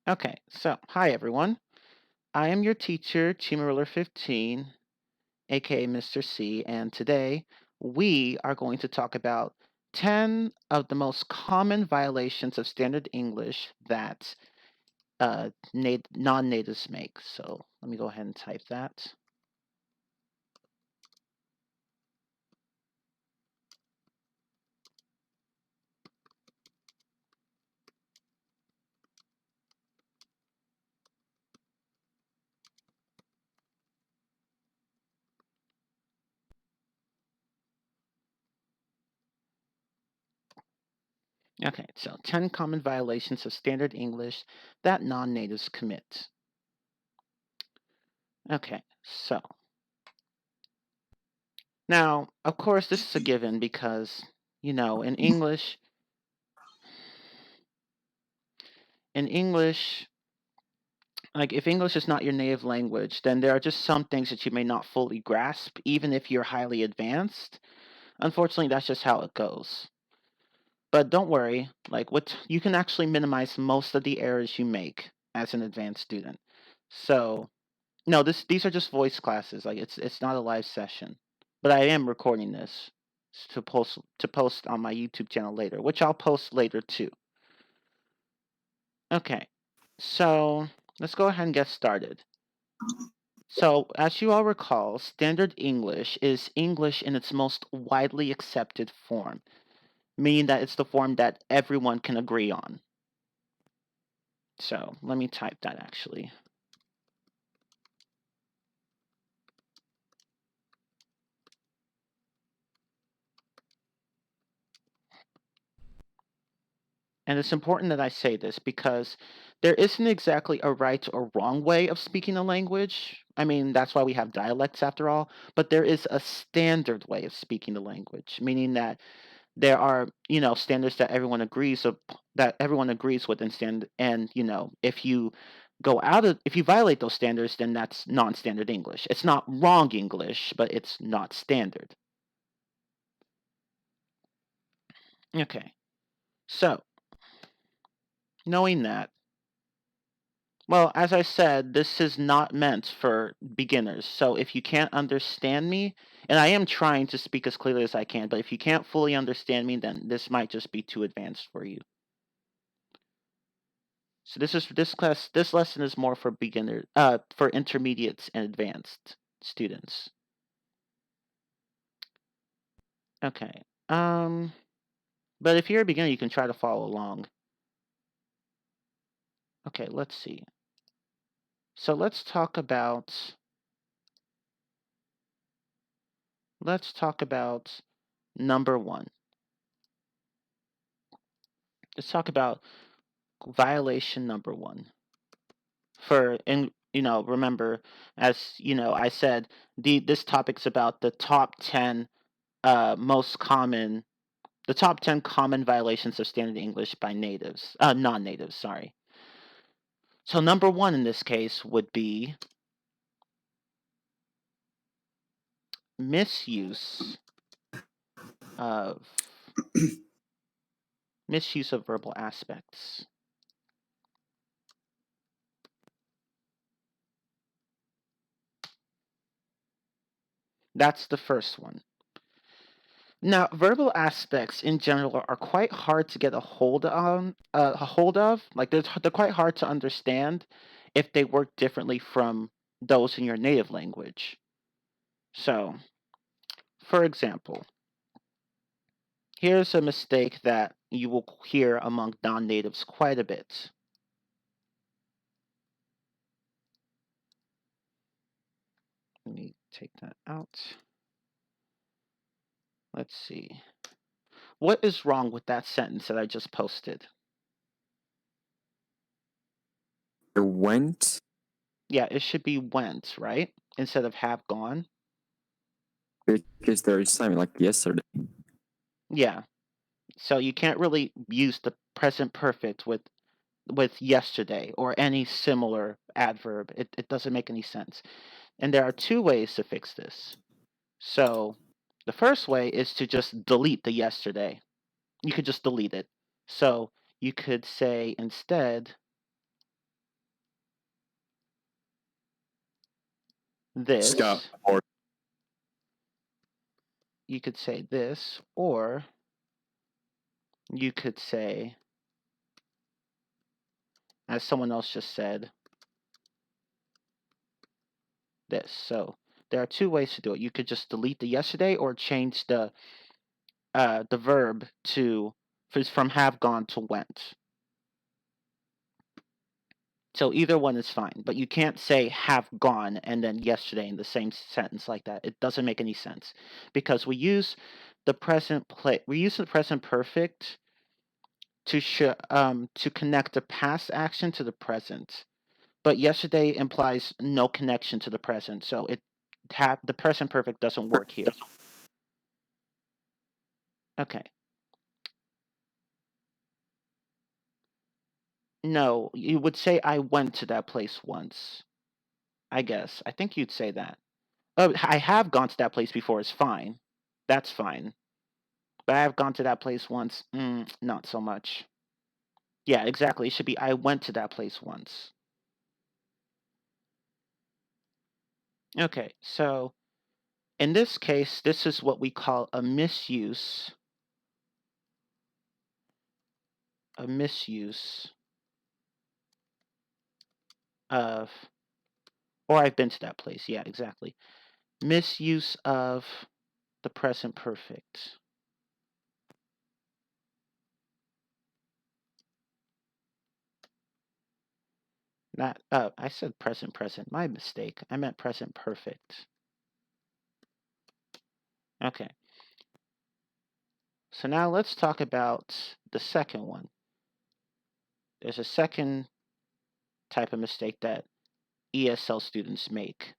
Okay, so hi everyone. I am your teacher, Chimaruler 15, aka Mr. C, and today we are going to talk about 10 of the most common violations of standard English that non-natives make. So let me go ahead and type that. Okay, so 10 common violations of standard English that non-natives commit. Okay, so now, of course, this is a given because, in English, like if English is not your native language, then there are just some things that you may not fully grasp, even if you're highly advanced. Unfortunately, that's just how it goes. But don't worry, like what you can actually minimize most of the errors you make as an advanced student. So no, these are just voice classes. Like it's not a live session. But I am recording this to post on my YouTube channel later, which I'll post later too. Okay. So let's go ahead and get started. So, as you all recall, Standard English is English in its most widely accepted form, meaning that it's the form that everyone can agree on. So, let me type that actually. And it's important that I say this because there isn't exactly a right or wrong way of speaking a language. I mean, that's why we have dialects after all, but there is a standard way of speaking the language, meaning that there are standards that everyone agrees with and stand and if you violate those standards, then that's non-standard English. It's not wrong English, but it's not standard. Okay, so knowing that, well, as I said, this is not meant for beginners. So if you can't understand me, and I am trying to speak as clearly as I can, but if you can't fully understand me, then this might just be too advanced for you. So this lesson is more for for intermediates and advanced students. Okay. But if you're a beginner, you can try to follow along. Okay, let's see. So let's talk about number one. Let's talk about violation number one. Remember, as I said, this topic's about the top 10 most common the top 10 common violations of standard English by non-natives, sorry. So number one in this case would be misuse of misuse of verbal aspects. That's the first one. Now, verbal aspects in general are quite hard to get a hold of. Like they're quite hard to understand if they work differently from those in your native language. So, for example, here's a mistake that you will hear among non-natives quite a bit. Let me take that out. Let's see. What is wrong with that sentence that I just posted? I went. Yeah, it should be went, right? Instead of have gone. Because there is time like yesterday. Yeah. So you can't really use the present perfect with yesterday or any similar adverb. It doesn't make any sense. And there are two ways to fix this. So the first way is to just delete the yesterday. You could just delete it. So you could say instead, this. Or You could say this, or you could say, as someone else just said, this. So there are two ways to do it. You could just delete the yesterday or change the verb to from have gone to went. So either one is fine, but you can't say have gone and then yesterday in the same sentence like that. It doesn't make any sense because we use the present perfect to connect the past action to the present. But yesterday implies no connection to the present, so the present perfect doesn't work here. Okay. No, you would say I went to that place once. I guess. I think you'd say that. Oh, I have gone to that place before is fine. That's fine. But I have gone to that place once. Not so much. Yeah, exactly. It should be I went to that place once. Okay, so in this case, this is what we call a misuse. A misuse of, or I've been to that place. Yeah, exactly. Misuse of the present perfect. Not, I said present. My mistake. I meant present perfect. Okay. So now let's talk about the second one. There's a second type of mistake that ESL students make.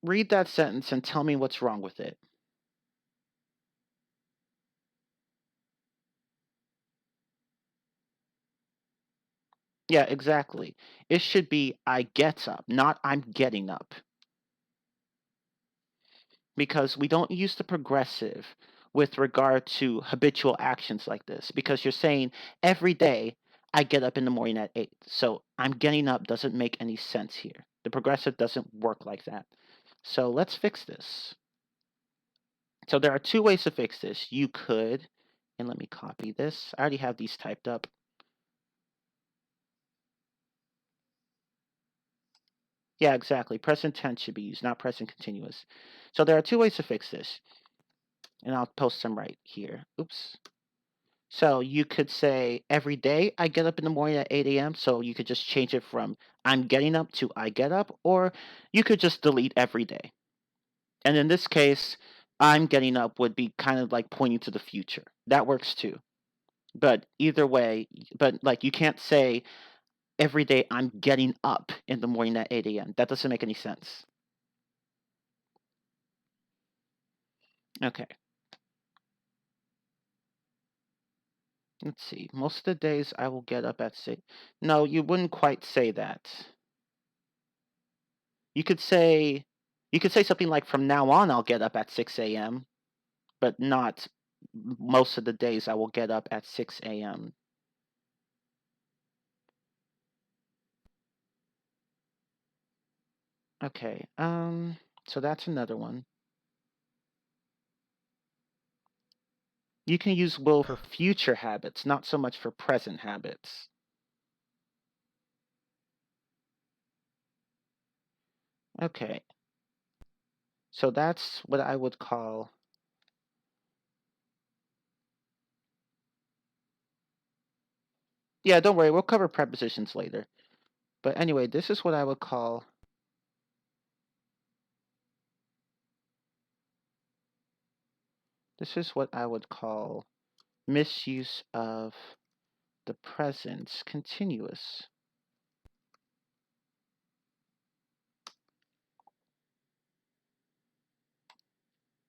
Read that sentence and tell me what's wrong with it. Yeah, exactly. It should be I get up, not I'm getting up. Because we don't use the progressive with regard to habitual actions like this. Because you're saying every day I get up in the morning at 8. So I'm getting up doesn't make any sense here. The progressive doesn't work like that. So let's fix this. So there are two ways to fix this. You could, and let me copy this. I already have these typed up. Yeah, exactly. Present tense should be used, not present continuous. So there are two ways to fix this. And I'll post them right here. Oops. So you could say every day I get up in the morning at 8 a.m. So you could just change it from I'm getting up to I get up, or you could just delete every day. And in this case, I'm getting up would be kind of like pointing to the future. That works too. But either way, but like you can't say every day I'm getting up in the morning at 8 a.m. That doesn't make any sense. Okay. Let's see. Most of the days I will get up at 6. No, you wouldn't quite say that. You could say something like from now on I'll get up at 6 a.m., but not most of the days I will get up at 6 a.m. Okay. So that's another one. You can use will for future habits, not so much for present habits. Okay. So that's what I would call. Yeah, don't worry, we'll cover prepositions later. But anyway, this is what I would call. This is what I would call misuse of the present continuous.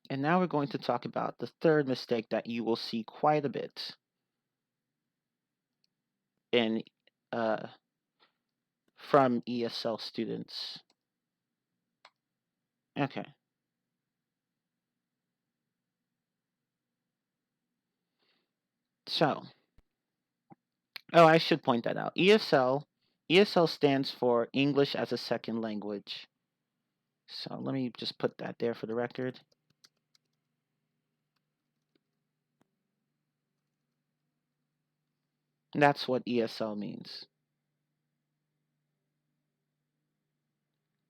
And now we're going to talk about the third mistake that you will see quite a bit in from ESL students. Okay. So, oh, I should point that out. ESL ESL stands for English as a Second Language. So let me just put that there for the record. That's what ESL means.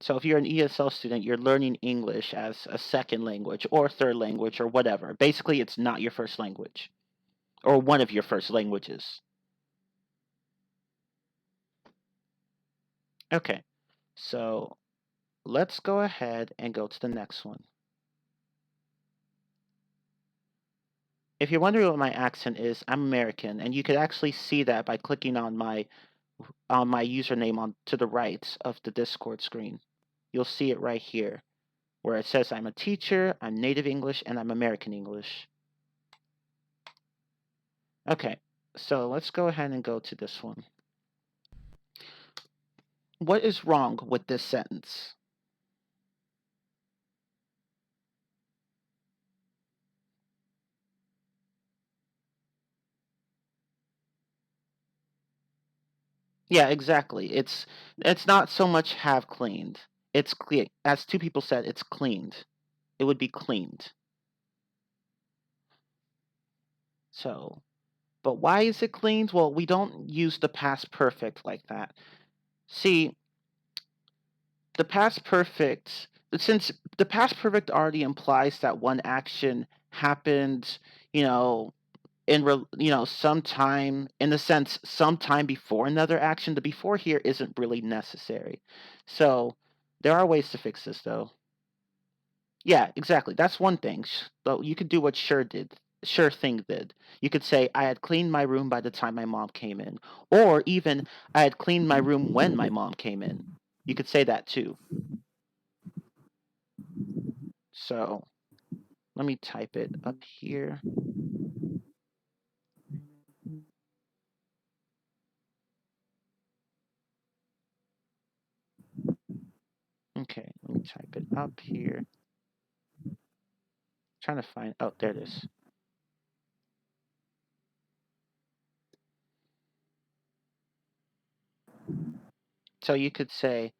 So if you're an ESL student, you're learning English as a second language or third language or whatever. Basically, it's not your first language or one of your first languages. Okay, so let's go ahead and go to the next one. If you're wondering what my accent is, I'm American, and you could actually see that by clicking on my username on to the right of the Discord screen. You'll see it right here, where it says I'm a teacher, I'm native English, and I'm American English. Okay, so let's go ahead and go to this one. What is wrong with this sentence? Yeah, exactly. It's not so much have cleaned. It's clean. As two people said, it's cleaned. It would be cleaned. So, but why is it cleaned? Well, we don't use the past perfect like that. See, the past perfect, since the past perfect already implies that one action happened, you know, sometime in the sense sometime before another action. The before here isn't really necessary. So there are ways to fix this though. Yeah, exactly. That's one thing. Though you could do what Sure thing did. You could say I had cleaned my room by the time my mom came in, or even I had cleaned my room when my mom came in. You could say that too. So let me type it up here. Okay, let me type it up here. Trying to find. Oh, there it is. So you could say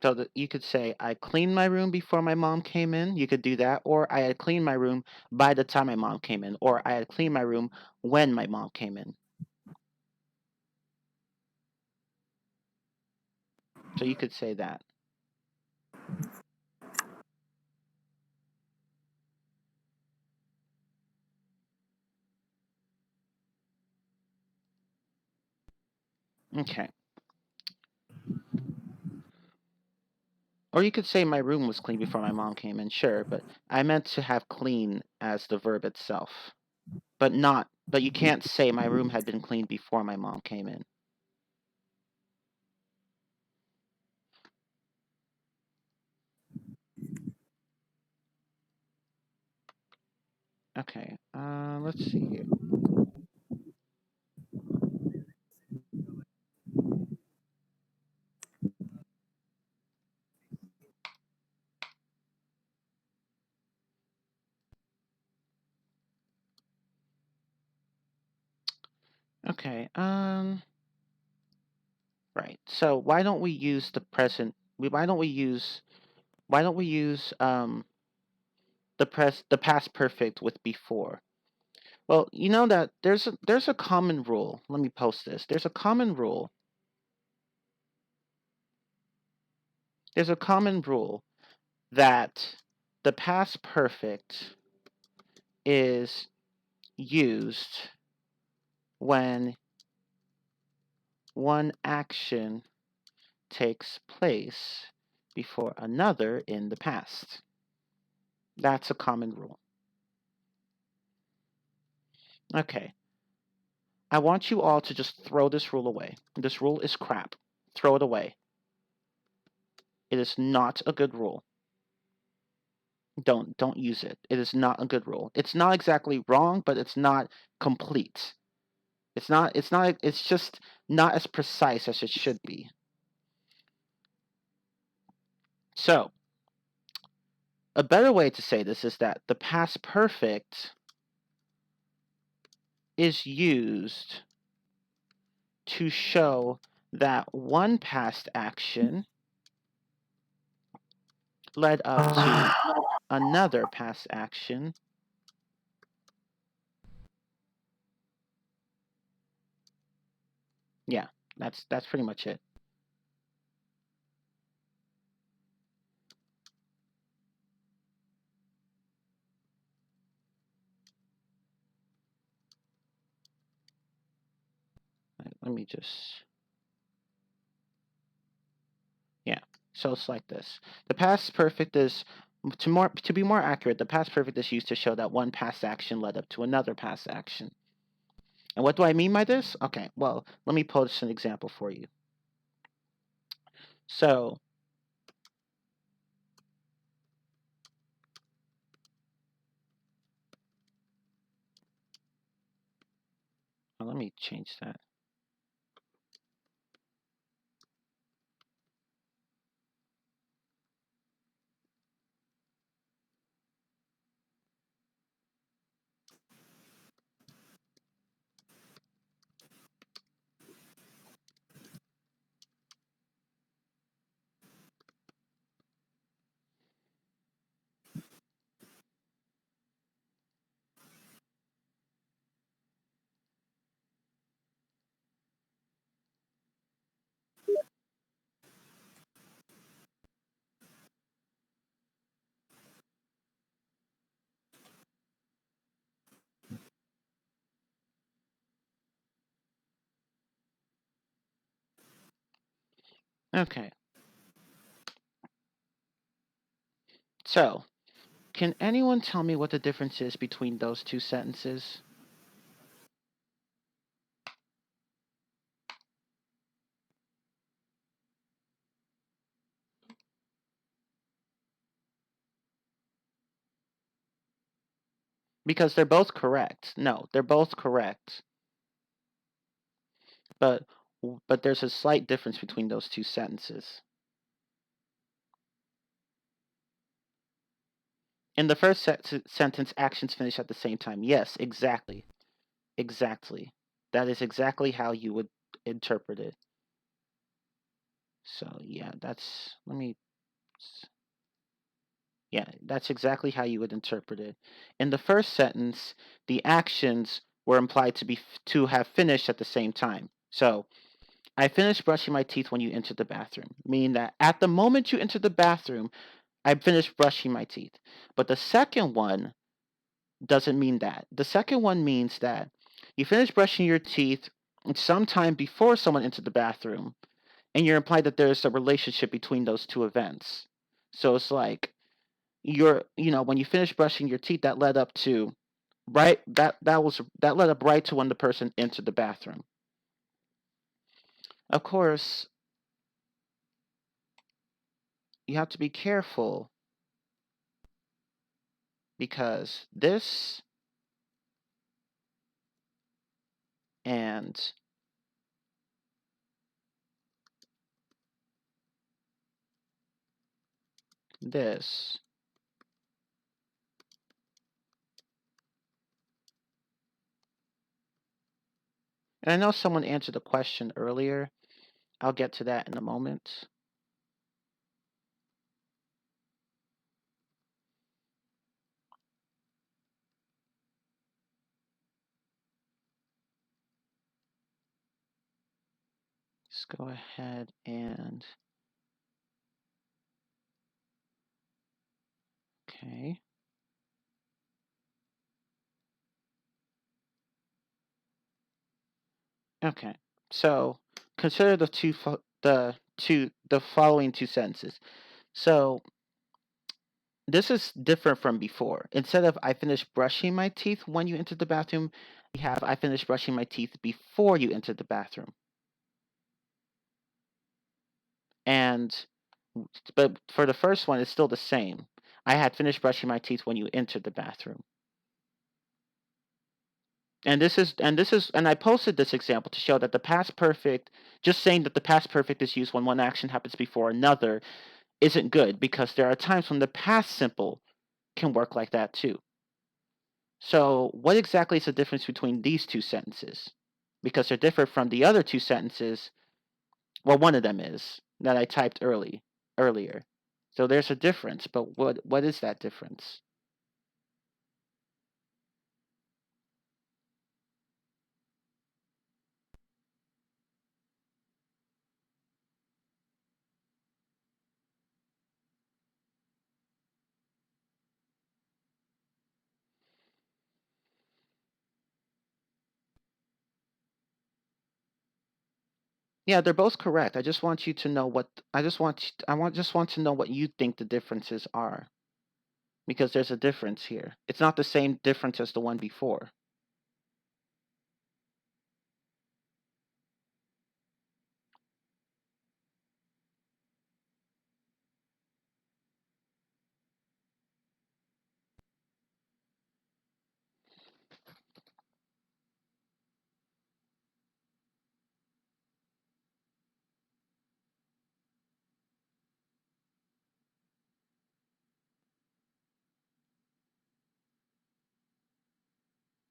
So that you could say, I cleaned my room before my mom came in. You could do that. Or I had cleaned my room by the time my mom came in. Or I had cleaned my room when my mom came in. So you could say that. Okay. Or you could say my room was clean before my mom came in. Sure, but I meant to have clean as the verb itself. But you can't say my room had been cleaned before my mom came in. Okay. Let's see here. Okay. Right. So why don't we use the present? Why don't we use the past perfect with before? Well, you know that there's a common rule. Let me post this. There's a common rule. There's a common rule that the past perfect is used when one action takes place before another in the past. That's a common rule. Okay. I want you all to just throw this rule away. This rule is crap. Throw it away. It is not a good rule. Don't use it. It is not a good rule. It's not exactly wrong, but it's not complete. It's just not as precise as it should be. So, a better way to say this is that the past perfect is used to show that one past action led up to another past action. Yeah, that's pretty much it. Let me just, yeah. So it's like this. The past perfect is, to be more accurate, the past perfect is used to show that one past action led up to another past action. And what do I mean by this? Okay, well, let me post an example for you. So, let me change that. Okay, so can anyone tell me what the difference is between those two sentences? Because they're both correct. No, they're both correct. But there's a slight difference between those two sentences. In the first sentence, actions finish at the same time. Yes, exactly. Exactly. That is exactly how you would interpret it. So, yeah, that's exactly how you would interpret it. In the first sentence, the actions were implied to have finished at the same time. So, I finished brushing my teeth when you entered the bathroom, meaning that at the moment you entered the bathroom, I finished brushing my teeth. But the second one doesn't mean that. The second one means that you finished brushing your teeth sometime before someone entered the bathroom, and you're implied that there's a relationship between those two events. So it's like when you finish brushing your teeth, that led up to that led up right to when the person entered the bathroom. Of course, you have to be careful because this and this, and I know someone answered the question earlier. I'll get to that in a moment. Let's go ahead and okay. Okay. So consider the following two sentences. So this is different from before. Instead of I finished brushing my teeth when you entered the bathroom, we have I finished brushing my teeth before you entered the bathroom. And but for the first one, it's still the same. I had finished brushing my teeth when you entered the bathroom. And I posted this example to show that the past perfect, just saying that the past perfect is used when one action happens before another, isn't good because there are times when the past simple can work like that too. So, what exactly is the difference between these two sentences? Because they're different from the other two sentences Well, one of them is that I typed earlier. So there's a difference, but what is that difference? Yeah, they're both correct. I just want you to know what just want to know what you think the differences are, because there's a difference here. It's not the same difference as the one before.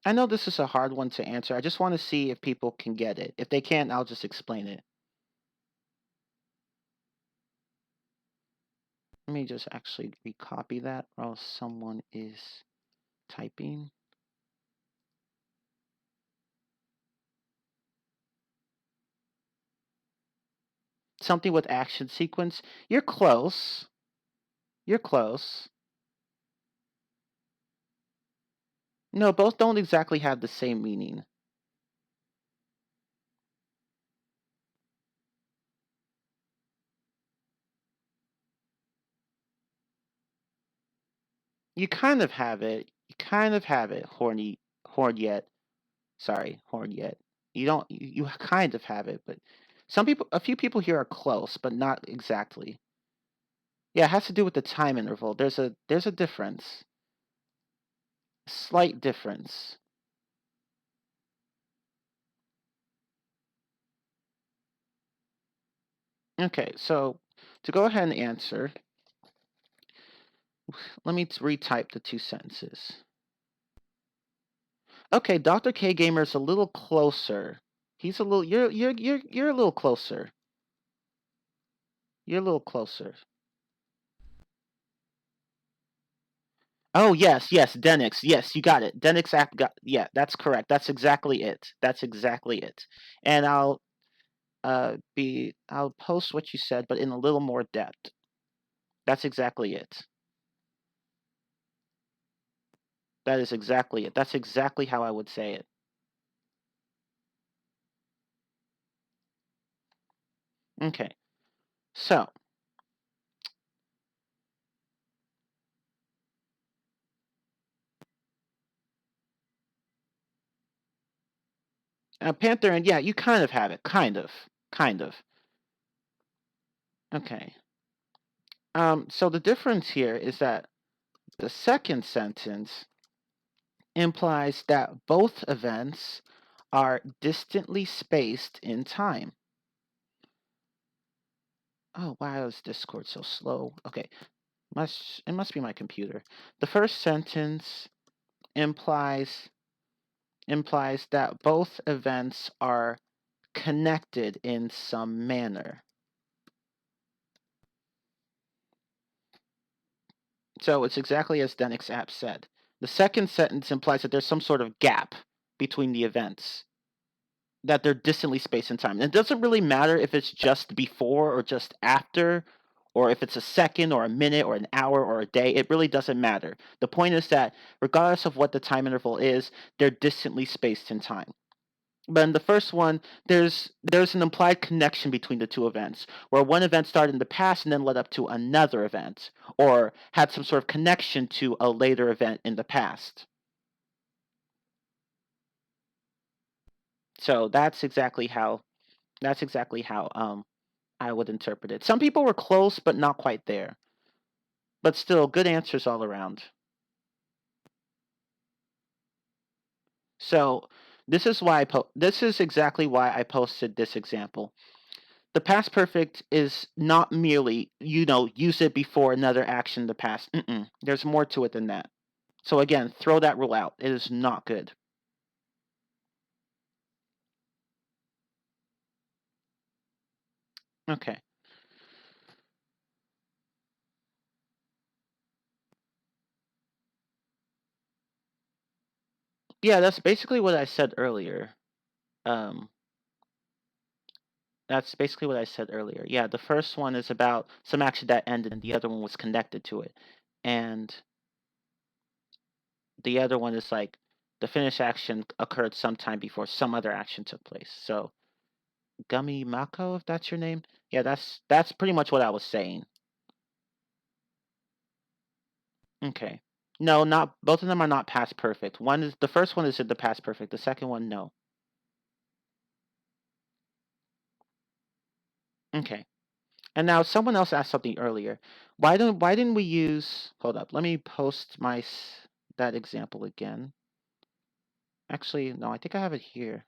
I know this is a hard one to answer. I just want to see if people can get it. If they can't, I'll just explain it. Let me just actually recopy that while someone is typing. Something with action sequence. You're close. You're close. No, both don't exactly have the same meaning. You kind of have it. You kind of have it. Horn yet. Sorry, horn yet. You don't. You kind of have it, but a few people here are close, but not exactly. Yeah, it has to do with the time interval. There's a difference. Slight difference. Okay, so to go ahead and answer, let me retype the two sentences. Okay, Dr. K Gamer is a little closer. He's a little. You're a little closer. You're a little closer. Oh yes, yes, Denix. Yes, you got it. Denix app got. Yeah, that's correct. That's exactly it. That's exactly it. And I'll post what you said, but in a little more depth. That's exactly it. That is exactly it. That's exactly how I would say it. Okay, so Panther, and yeah, you kind of have it. Kind of. Okay. So the difference here is that the second sentence implies that both events are distantly spaced in time. Oh, why is Discord so slow? Okay, it must be my computer. The first sentence implies that both events are connected in some manner. So it's exactly as Denix app said. The second sentence implies that there's some sort of gap between the events, that they're distantly spaced in time. And it doesn't really matter if it's just before or just after, or if it's a second or a minute or an hour or a day. It really doesn't matter. The point is that regardless of what the time interval is, they're distantly spaced in time. But in the first one, there's an implied connection between the two events, where one event started in the past and then led up to another event, or had some sort of connection to a later event in the past. So that's exactly how I would interpret it. Some people were close, but not quite there. But still, good answers all around. So this is exactly why I posted this example. The past perfect is not merely, use it before another action in the past. There's more to it than that. So again, throw that rule out. It is not good. Okay. Yeah, that's basically what I said earlier. Um, that's basically what I said earlier. Yeah, the first one is about some action that ended, and the other one was connected to it. And the other one is like the finished action occurred sometime before some other action took place. So Gummy Mako, if that's your name. Yeah, that's pretty much what I was saying. Okay. No, not both of them are not past perfect. One is the first one is in the past perfect. The second one, no. Okay. And now someone else asked something earlier. Why didn't we use? Hold up. Let me post that example again. Actually, no, I think I have it here.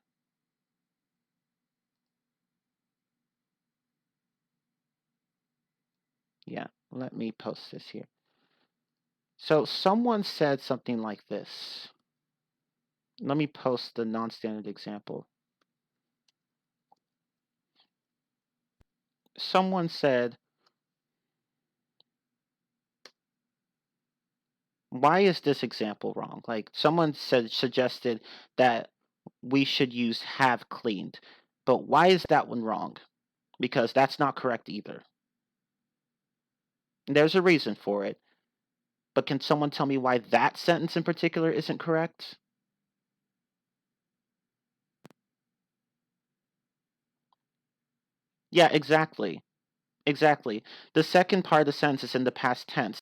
Yeah, let me post this here. So someone said something like this. Let me post the non-standard example. Someone said, "Why is this example wrong?" Like someone suggested that we should use have cleaned. But why is that one wrong? Because that's not correct either. There's a reason for it. But can someone tell me why that sentence in particular isn't correct? Yeah, exactly. Exactly. The second part of the sentence is in the past tense.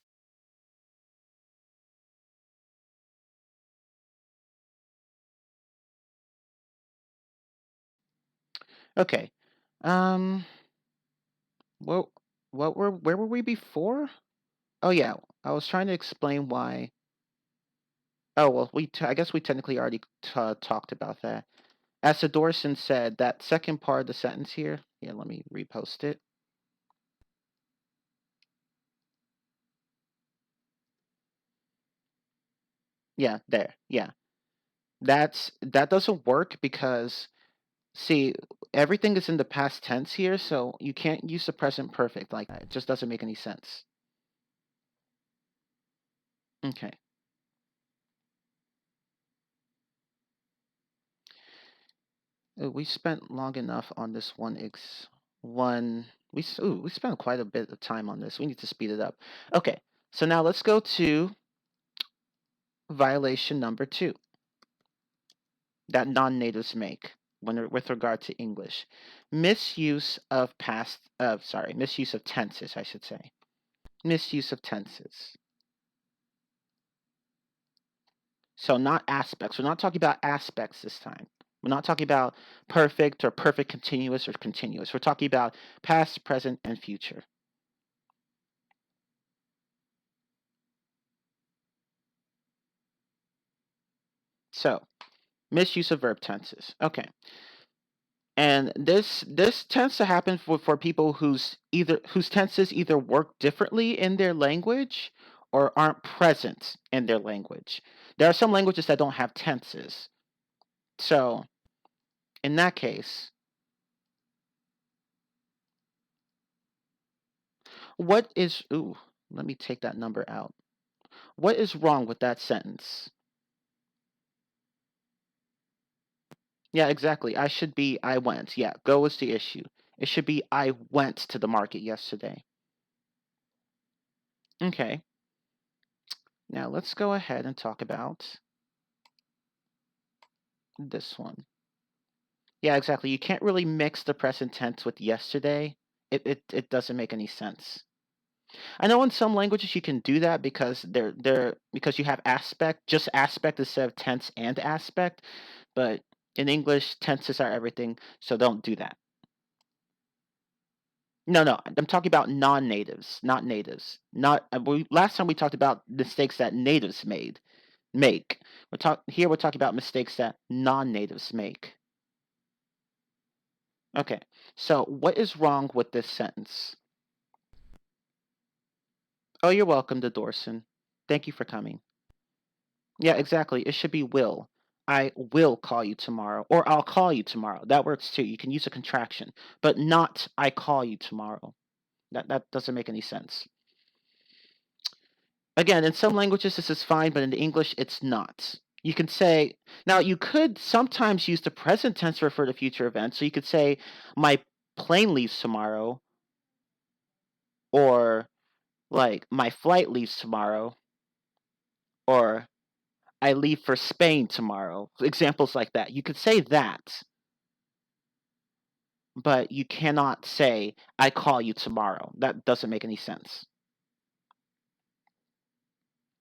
Okay. Um what where were we before? Oh yeah, I was trying to explain why. Oh well, I guess we technically already talked about that. As Dorson said, that second part of the sentence here. Yeah, let me repost it. Yeah, there. Yeah. That doesn't work because see, everything is in the past tense here, so you can't use the present perfect like that. It just doesn't make any sense. Okay. We spent long enough on this one. We spent quite a bit of time on this. We need to speed it up. Okay. So now let's go to violation number 2 that non-natives make with regard to English. Misuse of tenses, I should say. Misuse of tenses. So not aspects. We're not talking about aspects this time. We're not talking about perfect or perfect continuous or continuous. We're talking about past, present, and future. So, misuse of verb tenses. Okay. And this tends to happen for people whose tenses either work differently in their language or aren't present in their language. There are some languages that don't have tenses. So, in that case, what is ooh, let me take that number out. What is wrong with that sentence? Yeah, exactly. I went. Yeah, go is the issue. It should be I went to the market yesterday. Okay. Now let's go ahead and talk about this one. Yeah, exactly. You can't really mix the present tense with yesterday. It doesn't make any sense. I know in some languages you can do that because because you have just aspect instead of tense and aspect, but in English tenses are everything, so don't do that. No, no, I'm talking about non-natives, not natives. Not last time we talked about mistakes that natives make. We're talking about mistakes that non-natives make. Okay. So, what is wrong with this sentence? Oh, you're welcome to Dorson. Thank you for coming. Yeah, exactly. It should be will. I will call you tomorrow, or I'll call you tomorrow. That works too. You can use a contraction, but not I call you tomorrow. That doesn't make any sense. Again, in some languages this is fine, but in English it's not. You can say, now you could sometimes use the present tense to refer to future events. So you could say, my plane leaves tomorrow, or like, my flight leaves tomorrow, or I leave for Spain tomorrow. Examples like that. You could say that, but you cannot say, I call you tomorrow. That doesn't make any sense.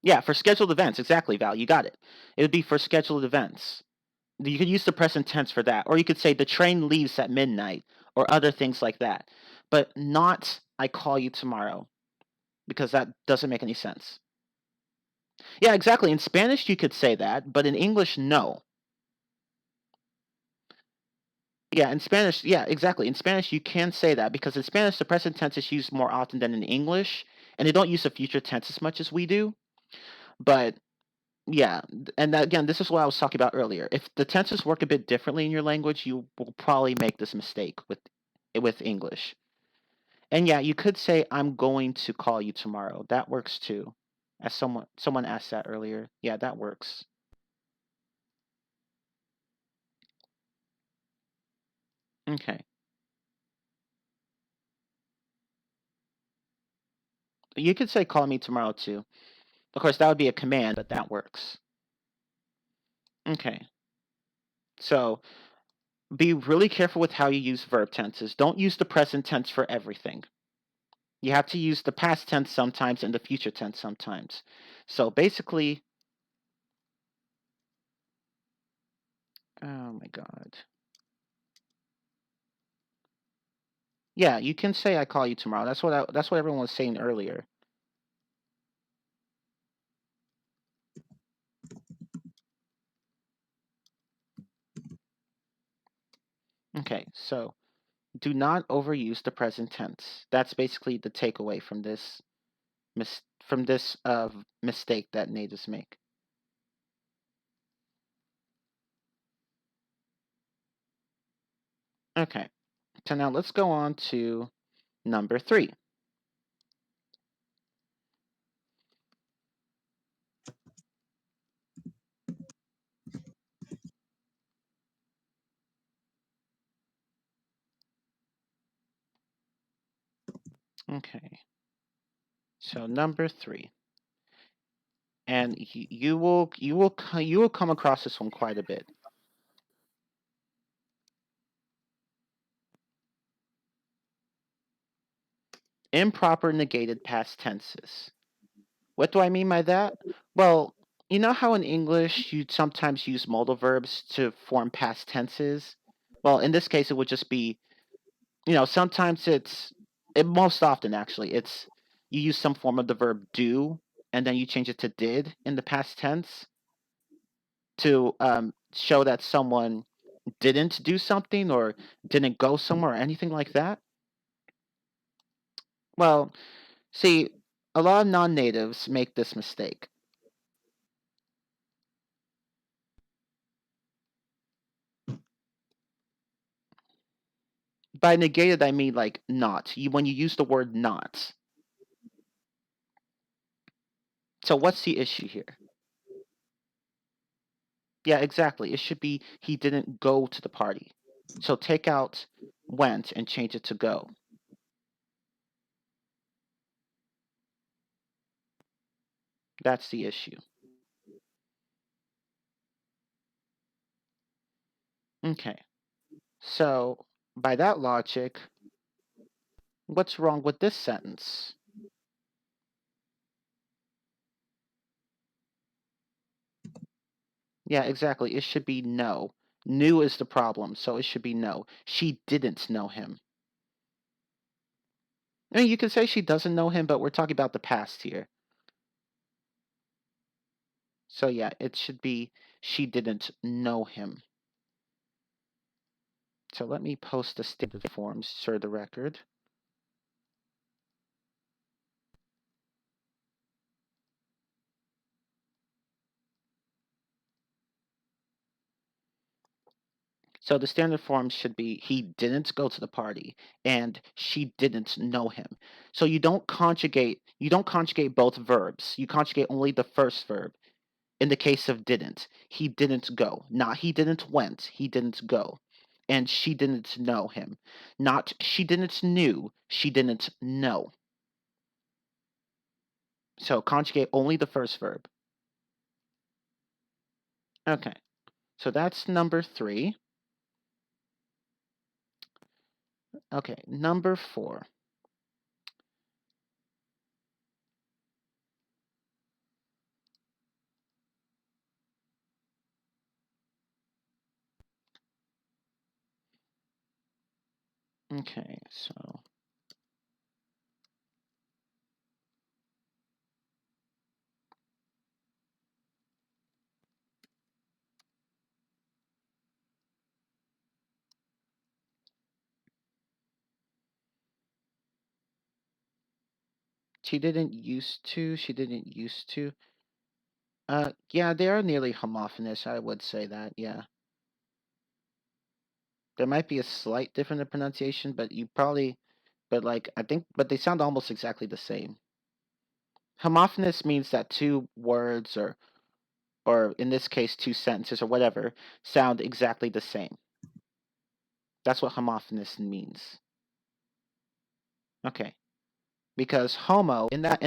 Yeah, for scheduled events. Exactly, Val. You got it. It would be for scheduled events. You could use the present tense for that. Or you could say, the train leaves at midnight, or other things like that. But not, I call you tomorrow, because that doesn't make any sense. Yeah, exactly. In Spanish, you could say that, but in English, no. Yeah, in Spanish, yeah, exactly. In Spanish, you can say that because in Spanish, the present tense is used more often than in English, and they don't use the future tense as much as we do. But yeah, and again, this is what I was talking about earlier. If the tenses work a bit differently in your language, you will probably make this mistake with English. And yeah, you could say, "I'm going to call you tomorrow." That works too. As someone asked that earlier. Yeah, that works. Okay. You could say, "Call me tomorrow" too. Of course, that would be a command, but that works. Okay. So be really careful with how you use verb tenses. Don't use the present tense for everything. You have to use the past tense sometimes and the future tense sometimes. So basically, oh my God. Yeah, you can say I call you tomorrow. That's what everyone was saying earlier. Okay, so do not overuse the present tense. That's basically the takeaway from this mistake that natives make. Okay, so now let's go on to number 3. Okay, so number 3, and you will come across this one quite a bit. Improper negated past tenses. What do I mean by that? Well, you know how in English you sometimes use modal verbs to form past tenses? Well, in this case, it would just be, sometimes most often actually, it's you use some form of the verb do, and then you change it to did in the past tense to show that someone didn't do something or didn't go somewhere or anything like that. Well, see, a lot of non natives make this mistake. By negated, I mean like not. When you use the word not. So what's the issue here? Yeah, exactly. It should be he didn't go to the party. So take out went and change it to go. That's the issue. Okay. So by that logic, what's wrong with this sentence? Yeah, exactly. It should be no. Knew is the problem, so it should be no. She didn't know him. I mean, you could say she doesn't know him, but we're talking about the past here. So yeah, it should be she didn't know him. So let me post the standard forms for the record. So the standard form should be he didn't go to the party and she didn't know him. So you don't conjugate both verbs. You conjugate only the first verb. In the case of didn't, he didn't go. Not he didn't went, he didn't go. And she didn't know him. Not she didn't knew, she didn't know. So conjugate only the first verb. Okay. So that's number 3. Okay, number 4. Okay, so she didn't used to, she didn't used to. Yeah, they are nearly homophonous, I would say that, yeah. There might be a slight difference in pronunciation, but but they sound almost exactly the same. Homophonous means that two words or in this case two sentences or whatever sound exactly the same. That's what homophonous means. Okay. Because homo in that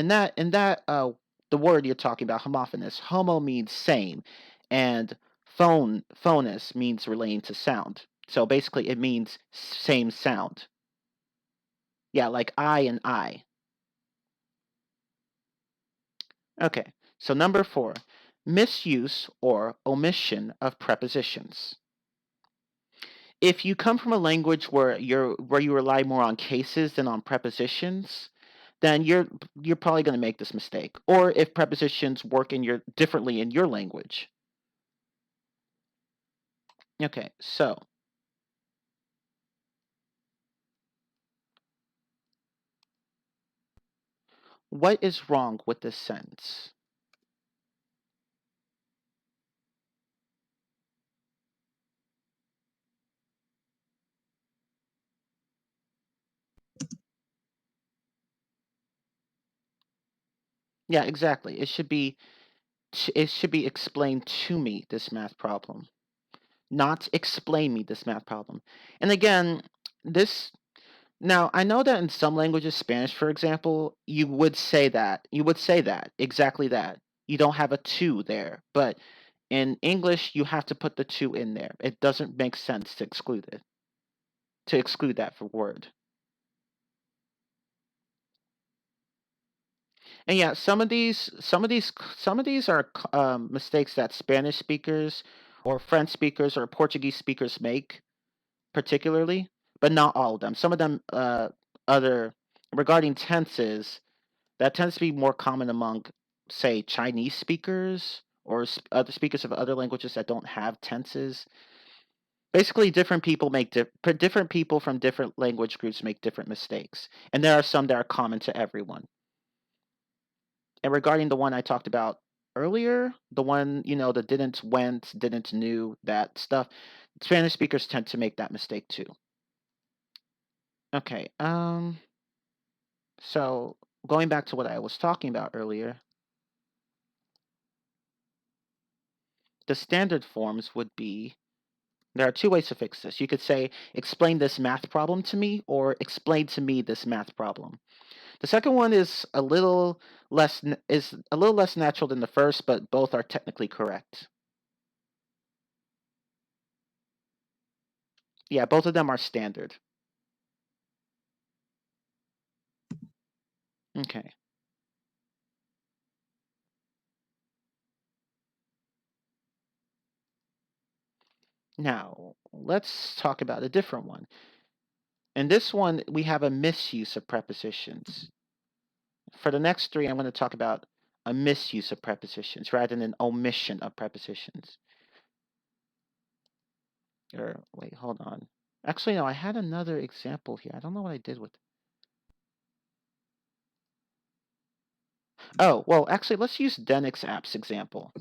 the word you're talking about, homophonous, homo means same, and phonous means relating to sound. So basically it means same sound. Yeah, like I and I. Okay. So number 4, misuse or omission of prepositions. If you come from a language where you rely more on cases than on prepositions, then you're probably going to make this mistake. Or if prepositions work in your differently in your language. Okay, so what is wrong with this sentence? Yeah, exactly. It should be explained to me this math problem, not explain me this math problem. And again, this now, I know that in some languages, Spanish, for example, you would say that. You would say that, exactly that. You don't have a to there. But in English, you have to put the to in there. It doesn't make sense to exclude it, to exclude that for word. And yeah, some of these are mistakes that Spanish speakers or French speakers or Portuguese speakers make, particularly, but not all of them. Some of them, other regarding tenses, that tends to be more common among, say, Chinese speakers or other speakers of other languages that don't have tenses. Basically, different people from different language groups make different mistakes, and there are some that are common to everyone. And regarding the one I talked about earlier, the one the didn't went, didn't knew, that stuff, Spanish speakers tend to make that mistake too. Okay, so going back to what I was talking about earlier, the standard forms would be. There are two ways to fix this. You could say, explain this math problem to me, or explain to me this math problem. The second one is a little less natural than the first, but both are technically correct. Yeah, both of them are standard. Okay. Now, let's talk about a different one. In this one, we have a misuse of prepositions. For the next 3, I'm going to talk about a misuse of prepositions rather than an omission of prepositions. Or wait, hold on. Actually, no, I had another example here. I don't know what I did with. Oh, well, actually, let's use Denix app's example.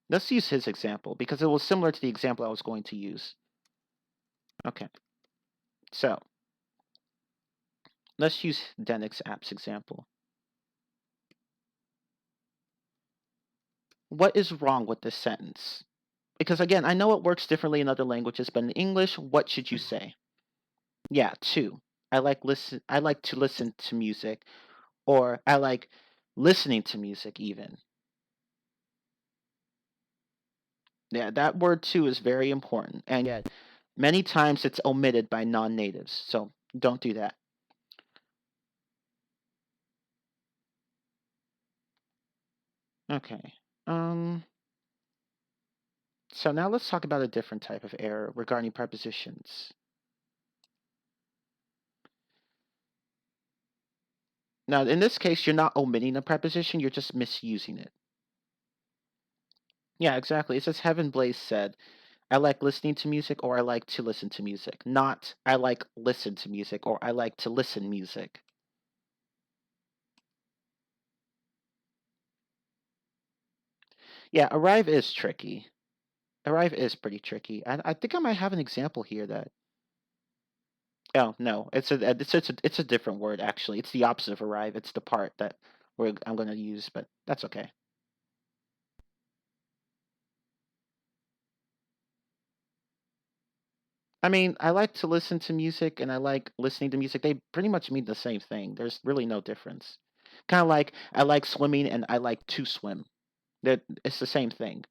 Let's use his example because it was similar to the example I was going to use. Okay, so let's use Denix app's example. What is wrong with this sentence? Because again, I know it works differently in other languages, but in English, what should you say? Yeah, two. I like to listen to music, or I like listening to music even. Yeah, that word too is very important. And yet, many times it's omitted by non-natives. So don't do that. Okay. So now let's talk about a different type of error regarding prepositions. Now, in this case, you're not omitting a preposition, you're just misusing it. Yeah, exactly. It says Heaven Blaze said, I like listening to music or I like to listen to music, not I like listen to music or I like to listen music. Yeah, arrive is tricky. Arrive is pretty tricky. I think I might have an example here that. Oh no, it's a different word actually. It's the opposite of arrive. It's the part that I'm going to use, but that's okay. I mean, I like to listen to music and I like listening to music. They pretty much mean the same thing. There's really no difference. Kind of like I like swimming and I like to swim. That it's the same thing.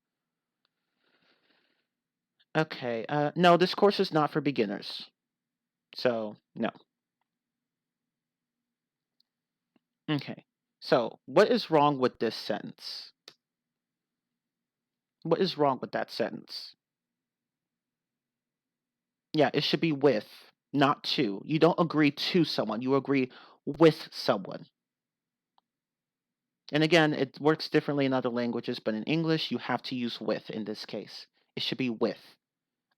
Okay. No, this course is not for beginners. So, no. Okay. So, what is wrong with this sentence? What is wrong with that sentence? Yeah, it should be with, not to. You don't agree to someone, you agree with someone. And again, it works differently in other languages, but in English, you have to use with in this case. It should be with.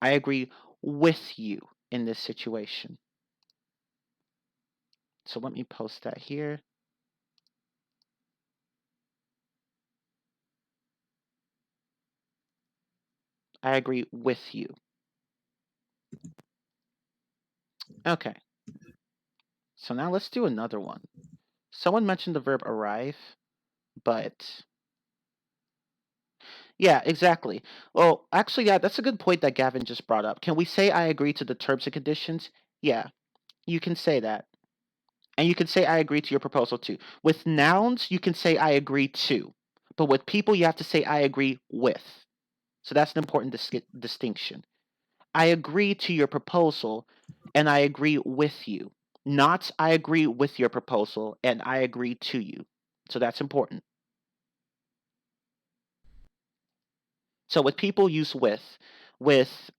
I agree with you in this situation. So let me post that here. I agree with you. Okay. So now let's do another one. Someone mentioned the verb arrive, but yeah, exactly. Well, actually, yeah, that's a good point that Gavin just brought up. Can we say I agree to the terms and conditions? Yeah, you can say that. And you can say I agree to your proposal too. With nouns, you can say I agree to. But with people, you have to say I agree with. So that's an important distinction. I agree to your proposal and I agree with you. Not I agree with your proposal and I agree to you. So that's important. So with people, use with. With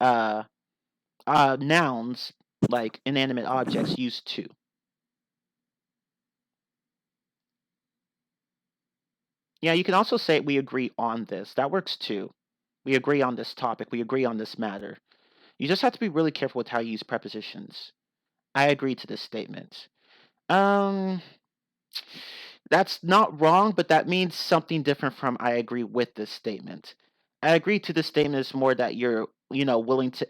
nouns, like inanimate objects, use to. Yeah, you can also say we agree on this. That works too. We agree on this topic. We agree on this matter. You just have to be really careful with how you use prepositions. I agree to this statement. Um, that's not wrong, but that means something different from I agree with this statement. I agree to this statement is more that you're, willing to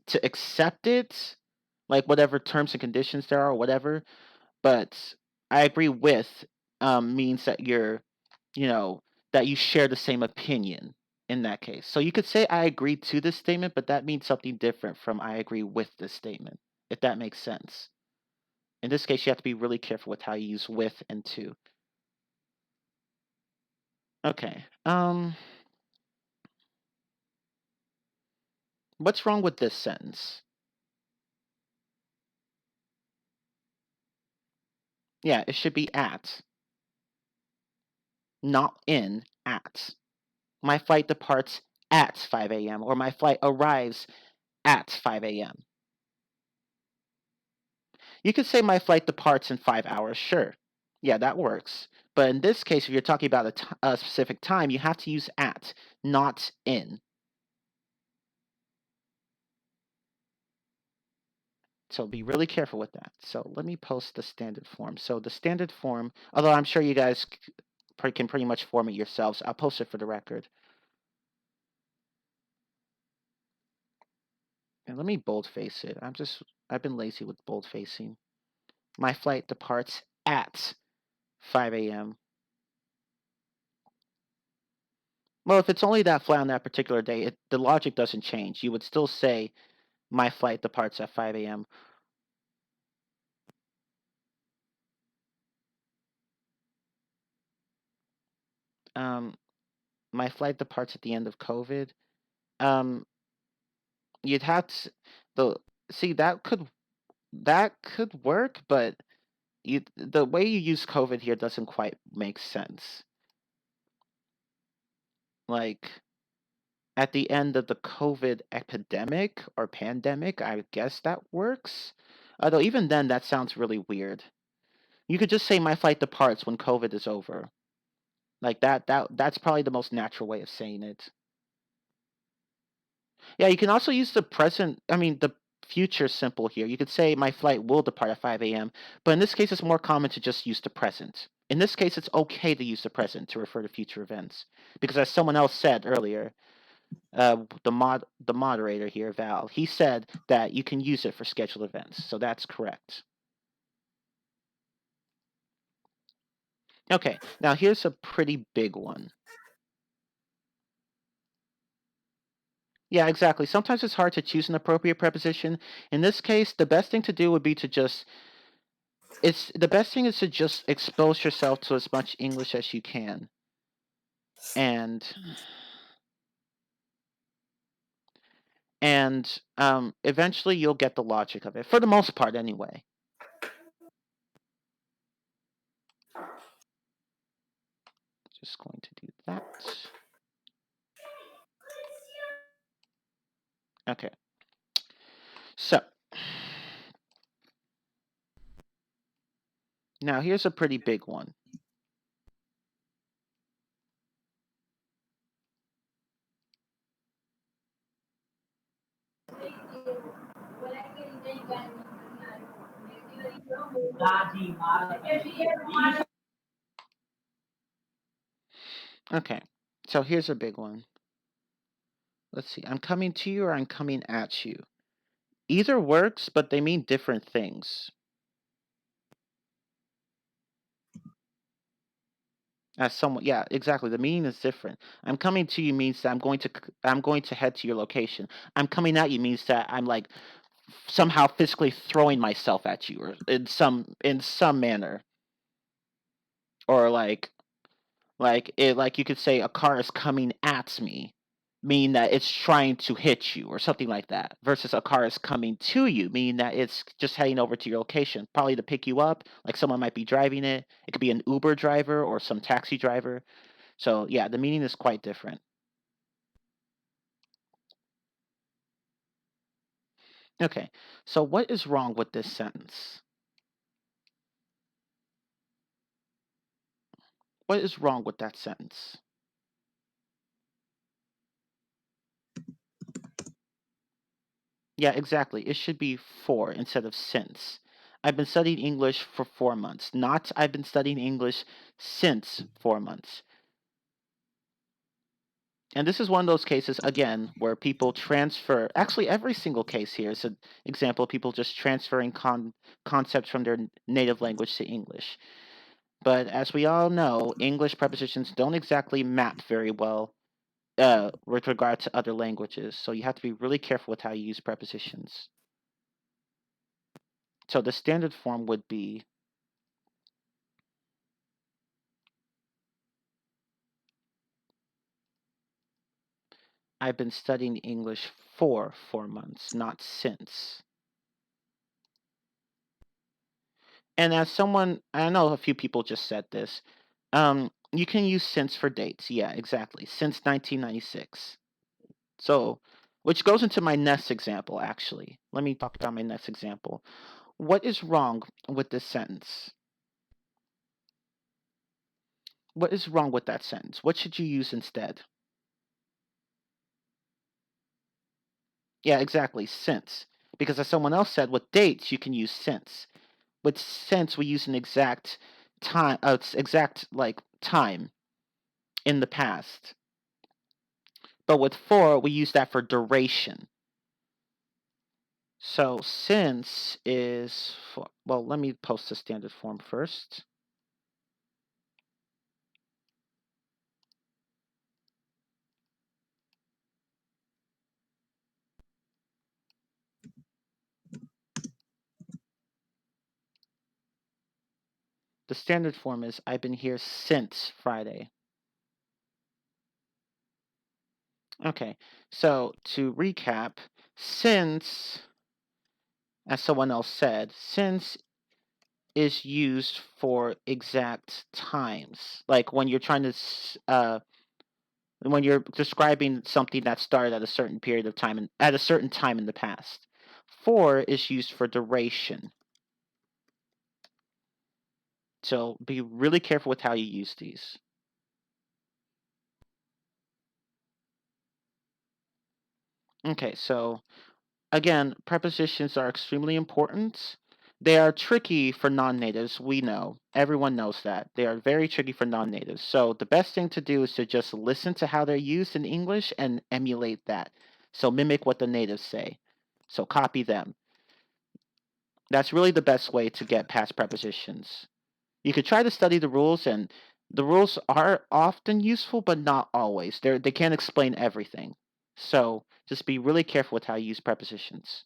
to accept it, like whatever terms and conditions there are, or whatever. But I agree with means that you're, you know, that you share the same opinion in that case. So you could say I agree to this statement, but that means something different from I agree with this statement, if that makes sense. In this case, you have to be really careful with how you use with and to. Okay. What's wrong with this sentence? Yeah, it should be at, not in, at. My flight departs at 5 a.m. or my flight arrives at 5 a.m. You could say my flight departs in 5 hours, sure. Yeah, that works. But in this case, if you're talking about a specific time, you have to use at, not in. So be really careful with that. So let me post the standard form. So the standard form, although I'm sure you guys can pretty much form it yourselves, I'll post it for the record. And let me boldface it. I've been lazy with boldfacing. My flight departs at 5 a.m. Well, if it's only that flight on that particular day, the logic doesn't change. You would still say my flight departs at 5 a.m. Um, my flight departs at the end of COVID. Um, you'd have to the see that could work, but the way you use COVID here doesn't quite make sense. Like at the end of the COVID epidemic or pandemic, I guess that works. Although even then, that sounds really weird. You could just say my flight departs when COVID is over. Like that's probably the most natural way of saying it. Yeah, you can also use the present, I mean the future simple here. You could say my flight will depart at 5 a.m., but in this case it's more common to just use the present. In this case it's okay to use the present to refer to future events because as someone else said earlier, the moderator here, Val, he said that you can use it for scheduled events. So that's correct. Okay, now here's a pretty big one. Yeah, exactly. Sometimes it's hard to choose an appropriate preposition. In this case, the best thing to do would be to just it's the best thing is to just expose yourself to as much English as you can. And eventually you'll get the logic of it. For the most part anyway. Just going to do that. Okay. So now here's a pretty big one. Okay. So here's a big one. Let's see. I'm coming to you or I'm coming at you. Either works, but they mean different things. As someone, yeah, exactly. The meaning is different. I'm coming to you means that I'm going to head to your location. I'm coming at you means that I'm like somehow physically throwing myself at you or in some manner. Or like you could say a car is coming at me, meaning that it's trying to hit you or something like that, versus a car is coming to you, meaning that it's just heading over to your location, probably to pick you up, like someone might be driving it. It could be an Uber driver or some taxi driver. So yeah, the meaning is quite different. Okay, so what is wrong with this sentence? What is wrong with that sentence? Yeah, exactly. It should be for instead of since. I've been studying English for 4 months, not I've been studying English since 4 months. And this is one of those cases, again, where people transfer. Actually, every single case here is an example of people just transferring concepts from their native language to English. But as we all know, English prepositions don't exactly map very well with regard to other languages. So you have to be really careful with how you use prepositions. So the standard form would be I've been studying English for 4 months, not since. And as someone, I know a few people just said this, you can use since for dates. Yeah, exactly. Since 1996. So, which goes into my next example, actually. Let me talk about my next example. What is wrong with this sentence? What is wrong with that sentence? What should you use instead? Yeah, exactly. Since. Because as someone else said, with dates, you can use since. With since, we use an exact time, exact like time in the past. But with for, we use that for duration. So since is for, well, let me post the standard form first. The standard form is I've been here since Friday. Okay, so to recap, since, as someone else said, since is used for exact times. Like when you're trying to, when you're describing something that started at a certain period of time and at a certain time in the past. For is used for duration. So be really careful with how you use these. Okay, so again, prepositions are extremely important. They are tricky for non-natives, we know. Everyone knows that. They are very tricky for non-natives. So the best thing to do is to just listen to how they're used in English and emulate that. So mimic what the natives say. So copy them. That's really the best way to get past prepositions. You could try to study the rules, and the rules are often useful, but not always. They can't explain everything. So just be really careful with how you use prepositions.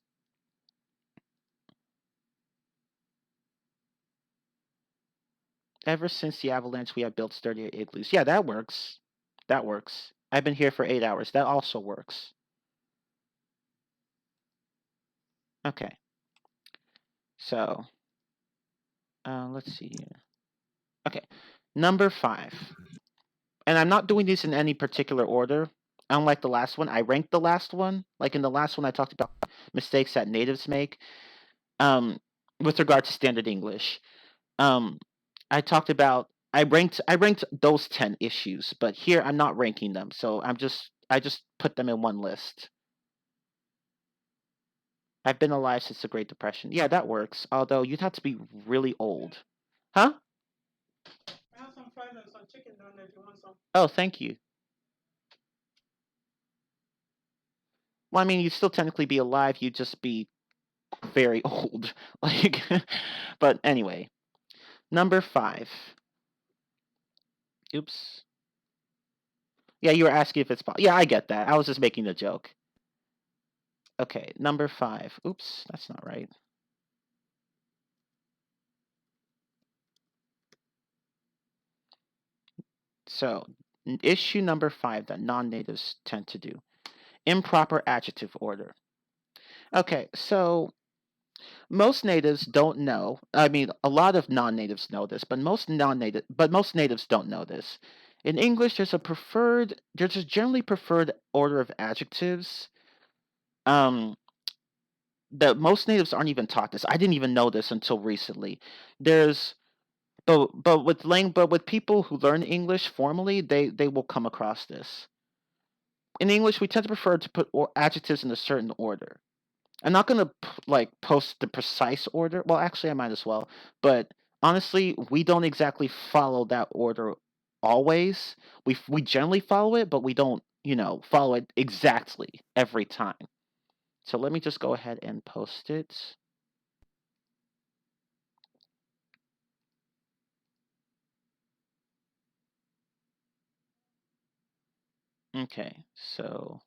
Ever since the avalanche, we have built sturdier igloos. Yeah, that works. That works. I've been here for 8 hours. That also works. Okay. So let's see here. Okay. Number 5. And I'm not doing these in any particular order. Unlike the last one, I ranked the last one. Like in the last one, I talked about mistakes that natives make. With regard to standard English, um, I ranked those 10 issues, but here I'm not ranking them. So I just put them in one list. I've been alive since the Great Depression. Yeah, that works. Although you'd have to be really old. Huh? Oh, thank you. Well, I mean, you'd still technically be alive. You'd just be very old. Like, but anyway, number 5. Oops. Yeah, you were asking if it's possible. Yeah, I get that. I was just making a joke. Okay, number 5. Oops, that's not right. So, issue number 5 that non-natives tend to do: improper adjective order. Okay, so most natives don't know. I mean, a lot of non-natives know this, but most natives don't know this. In English, there's a generally preferred order of adjectives. Um, that most natives aren't even taught this. I didn't even know this until recently. There's but with people who learn English formally, they will come across this. In English, we tend to prefer to put adjectives in a certain order. I'm not gonna like post the precise order. Well, actually, I might as well. But honestly, we don't exactly follow that order always. We generally follow it, but we don't, follow it exactly every time. So let me just go ahead and post it. Okay, so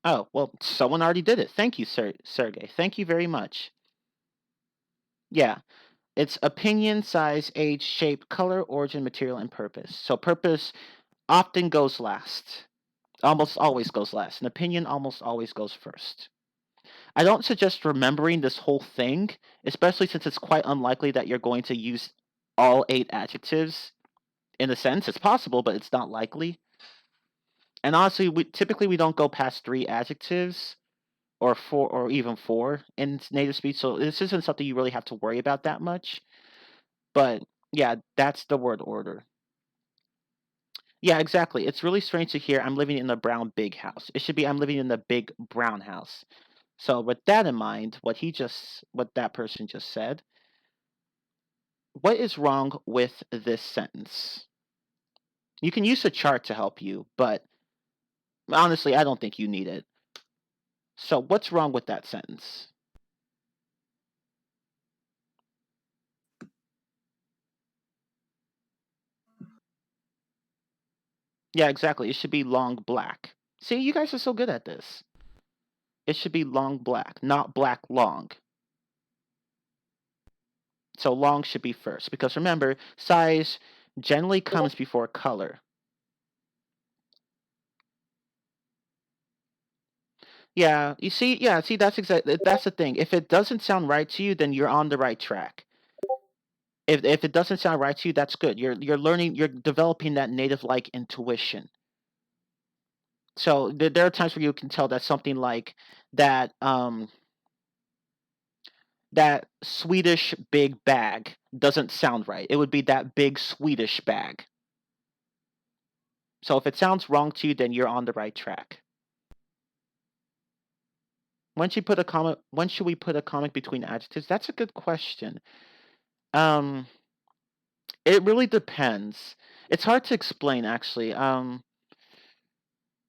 oh well, someone already did it. Thank you, Sergey. Thank you very much. Yeah, it's opinion, size, age, shape, color, origin, material, and purpose. So purpose often goes last. Almost always goes last. An opinion almost always goes first. I don't suggest remembering this whole thing, especially since it's quite unlikely that you're going to use all 8 adjectives. In a sense, it's possible, but it's not likely. And honestly, we don't go past 3 adjectives or 4 or even 4 in native speech, so this isn't something you really have to worry about that much. But yeah, that's the word order. Yeah, exactly. It's really strange to hear I'm living in a brown big house. It should be I'm living in the big brown house. So with that in mind, what that person just said, what is wrong with this sentence? You can use a chart to help you, but honestly, I don't think you need it. So what's wrong with that sentence? Yeah, exactly. It should be long black. See, you guys are so good at this. It should be long black, not black long. So long should be first because remember, size generally comes before color. Yeah, see, that's the thing. If it doesn't sound right to you, then you're on the right track. If it doesn't sound right to you, that's good. You're learning, you're developing that native like intuition. So there are times where you can tell that something like that that Swedish big bag doesn't sound right. It would be that big Swedish bag. So if it sounds wrong to you, then you're on the right track. When should we put a comma between adjectives? That's a good question. Um, it really depends. It's hard to explain actually.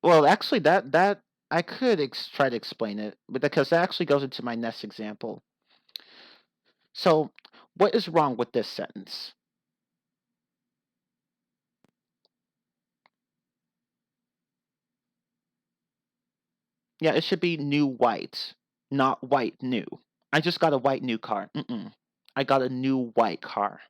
Well, actually, that I could try to explain it, but because that actually goes into my next example. So, what is wrong with this sentence? Yeah, it should be new white, not white new. I just got a white new car. Mm-mm. I got a new white car.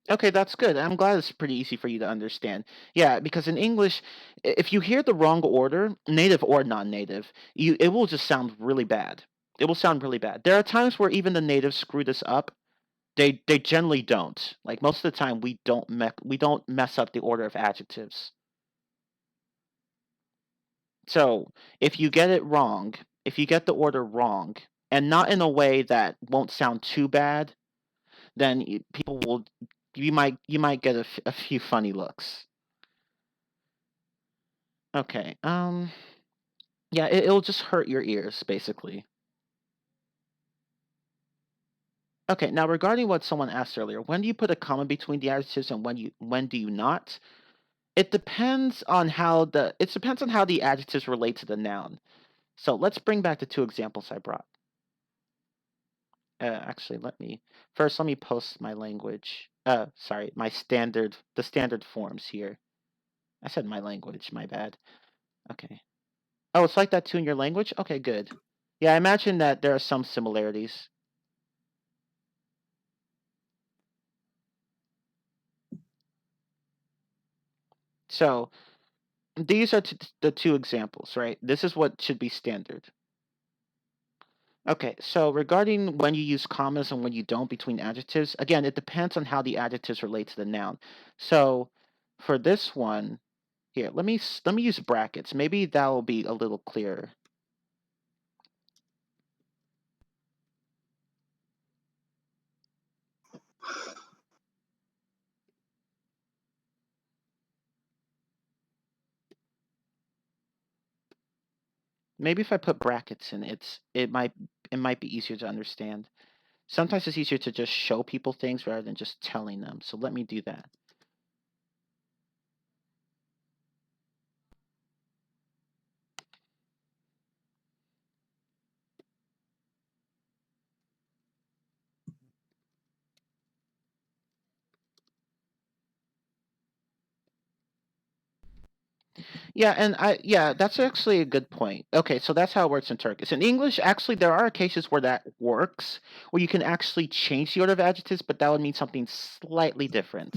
Okay, that's good. I'm glad it's pretty easy for you to understand. Yeah, because in English, if you hear the wrong order, native or non-native, it will just sound really bad. It will sound really bad. There are times where even the natives screw this up. They generally don't. Like most of the time, we don't mess up the order of adjectives. So if you get it wrong, if you get the order wrong, and not in a way that won't sound too bad, then people will you might get a few funny looks. Okay. Yeah, it'll just hurt your ears basically. Okay, now regarding what someone asked earlier, when do you put a comma between the adjectives and when do you not? It depends on how the adjectives relate to the noun. So let's bring back the two examples I brought. Actually, let me post my language. Sorry, the standard forms here. I said my language, my bad. Okay. Oh, it's like that too in your language? Okay, good. Yeah, I imagine that there are some similarities. So these are the two examples, right? This is what should be standard. Okay, so regarding when you use commas and when you don't between adjectives, again, it depends on how the adjectives relate to the noun. So for this one, here, let me use brackets. Maybe that will be a little clearer. Maybe if I put brackets in, it might be easier to understand. Sometimes it's easier to just show people things rather than just telling them. So let me do that. Yeah, that's actually a good point. Okay, so that's how it works in Turkish. In English, actually, there are cases where that works, where you can actually change the order of adjectives, but that would mean something slightly different.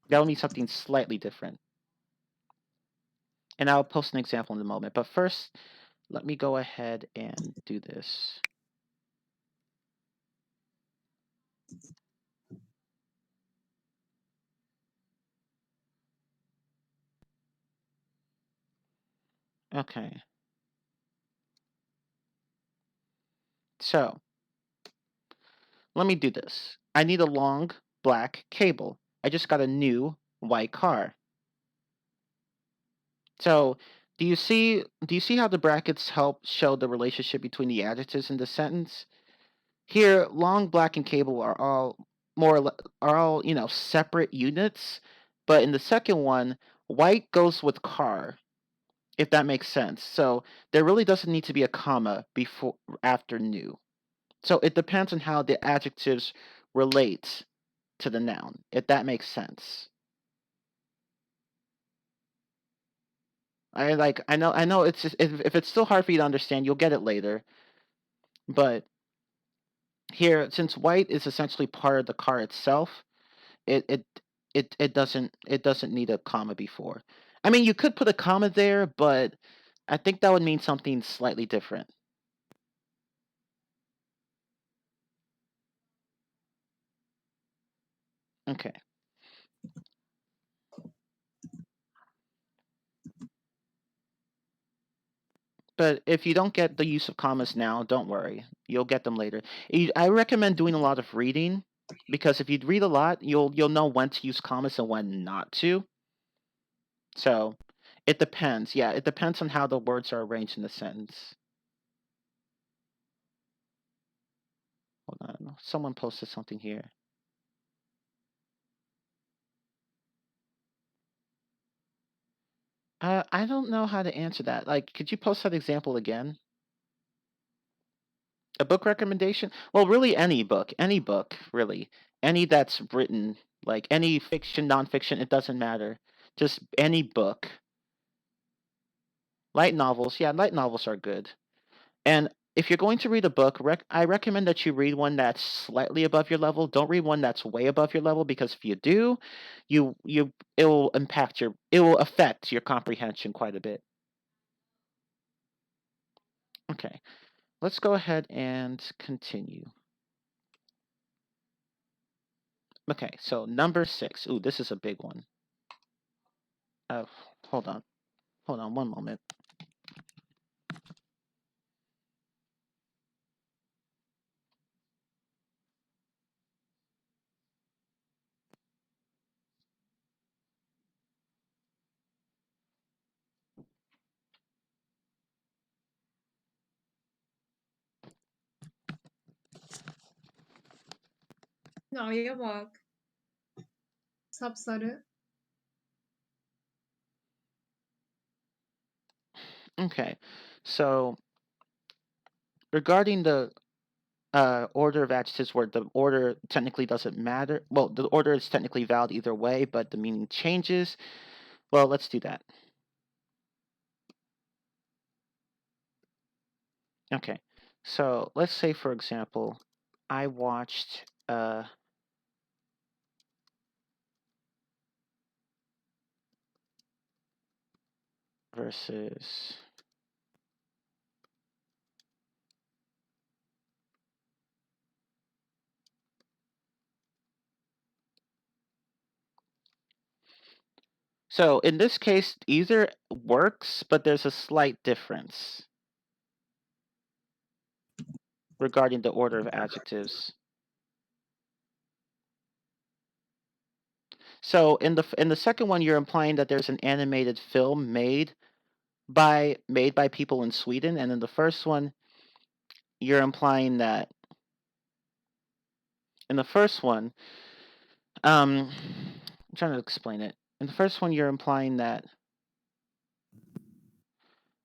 That would mean something slightly different. And I'll post an example in a moment. But first, let me go ahead and do this. Okay, so let me do this. I need a long black cable. I just got a new white car. So, do you see how the brackets help show the relationship between the adjectives in the sentence? Here, long, black, and cable are all separate units, but in the second one, white goes with car, if that makes sense. So there really doesn't need to be a comma before after new. So it depends on how the adjectives relate to the noun, if that makes sense. I know it's just, if it's still hard for you to understand, you'll get it later. But here, since white is essentially part of the car itself, it it it doesn't need a comma before. I mean, you could put a comma there, but I think that would mean something slightly different. Okay. But if you don't get the use of commas now, don't worry. You'll get them later. I recommend doing a lot of reading because if you read a lot, you'll know when to use commas and when not to. So it depends. Yeah, it depends on how the words are arranged in the sentence. Hold on. Someone posted something here. I don't know how to answer that. Like, could you post that example again? A book recommendation? Well, really any book, really. Any that's written, like any fiction, nonfiction, it doesn't matter. Just any book. Light novels, yeah, light novels are good. And if you're going to read a book, I recommend that you read one that's slightly above your level. Don't read one that's way above your level because if you do, it will affect your comprehension quite a bit. Okay, let's go ahead and continue. Okay, so number 6. Ooh, this is a big one. Oh, hold on. Hold on one moment. Na'ya bak. Sapsarı. Okay, so regarding the order of adjectives where the order technically doesn't matter. Well, the order is technically valid either way, but the meaning changes. Well, let's do that. Okay, so let's say, for example, I watched versus. So in this case, either works, but there's a slight difference regarding the order of adjectives. So in the second one, you're implying that there's an animated film made by people in Sweden, and in the first one, you're implying that in the first one, I'm trying to explain it. In the first one, you're implying that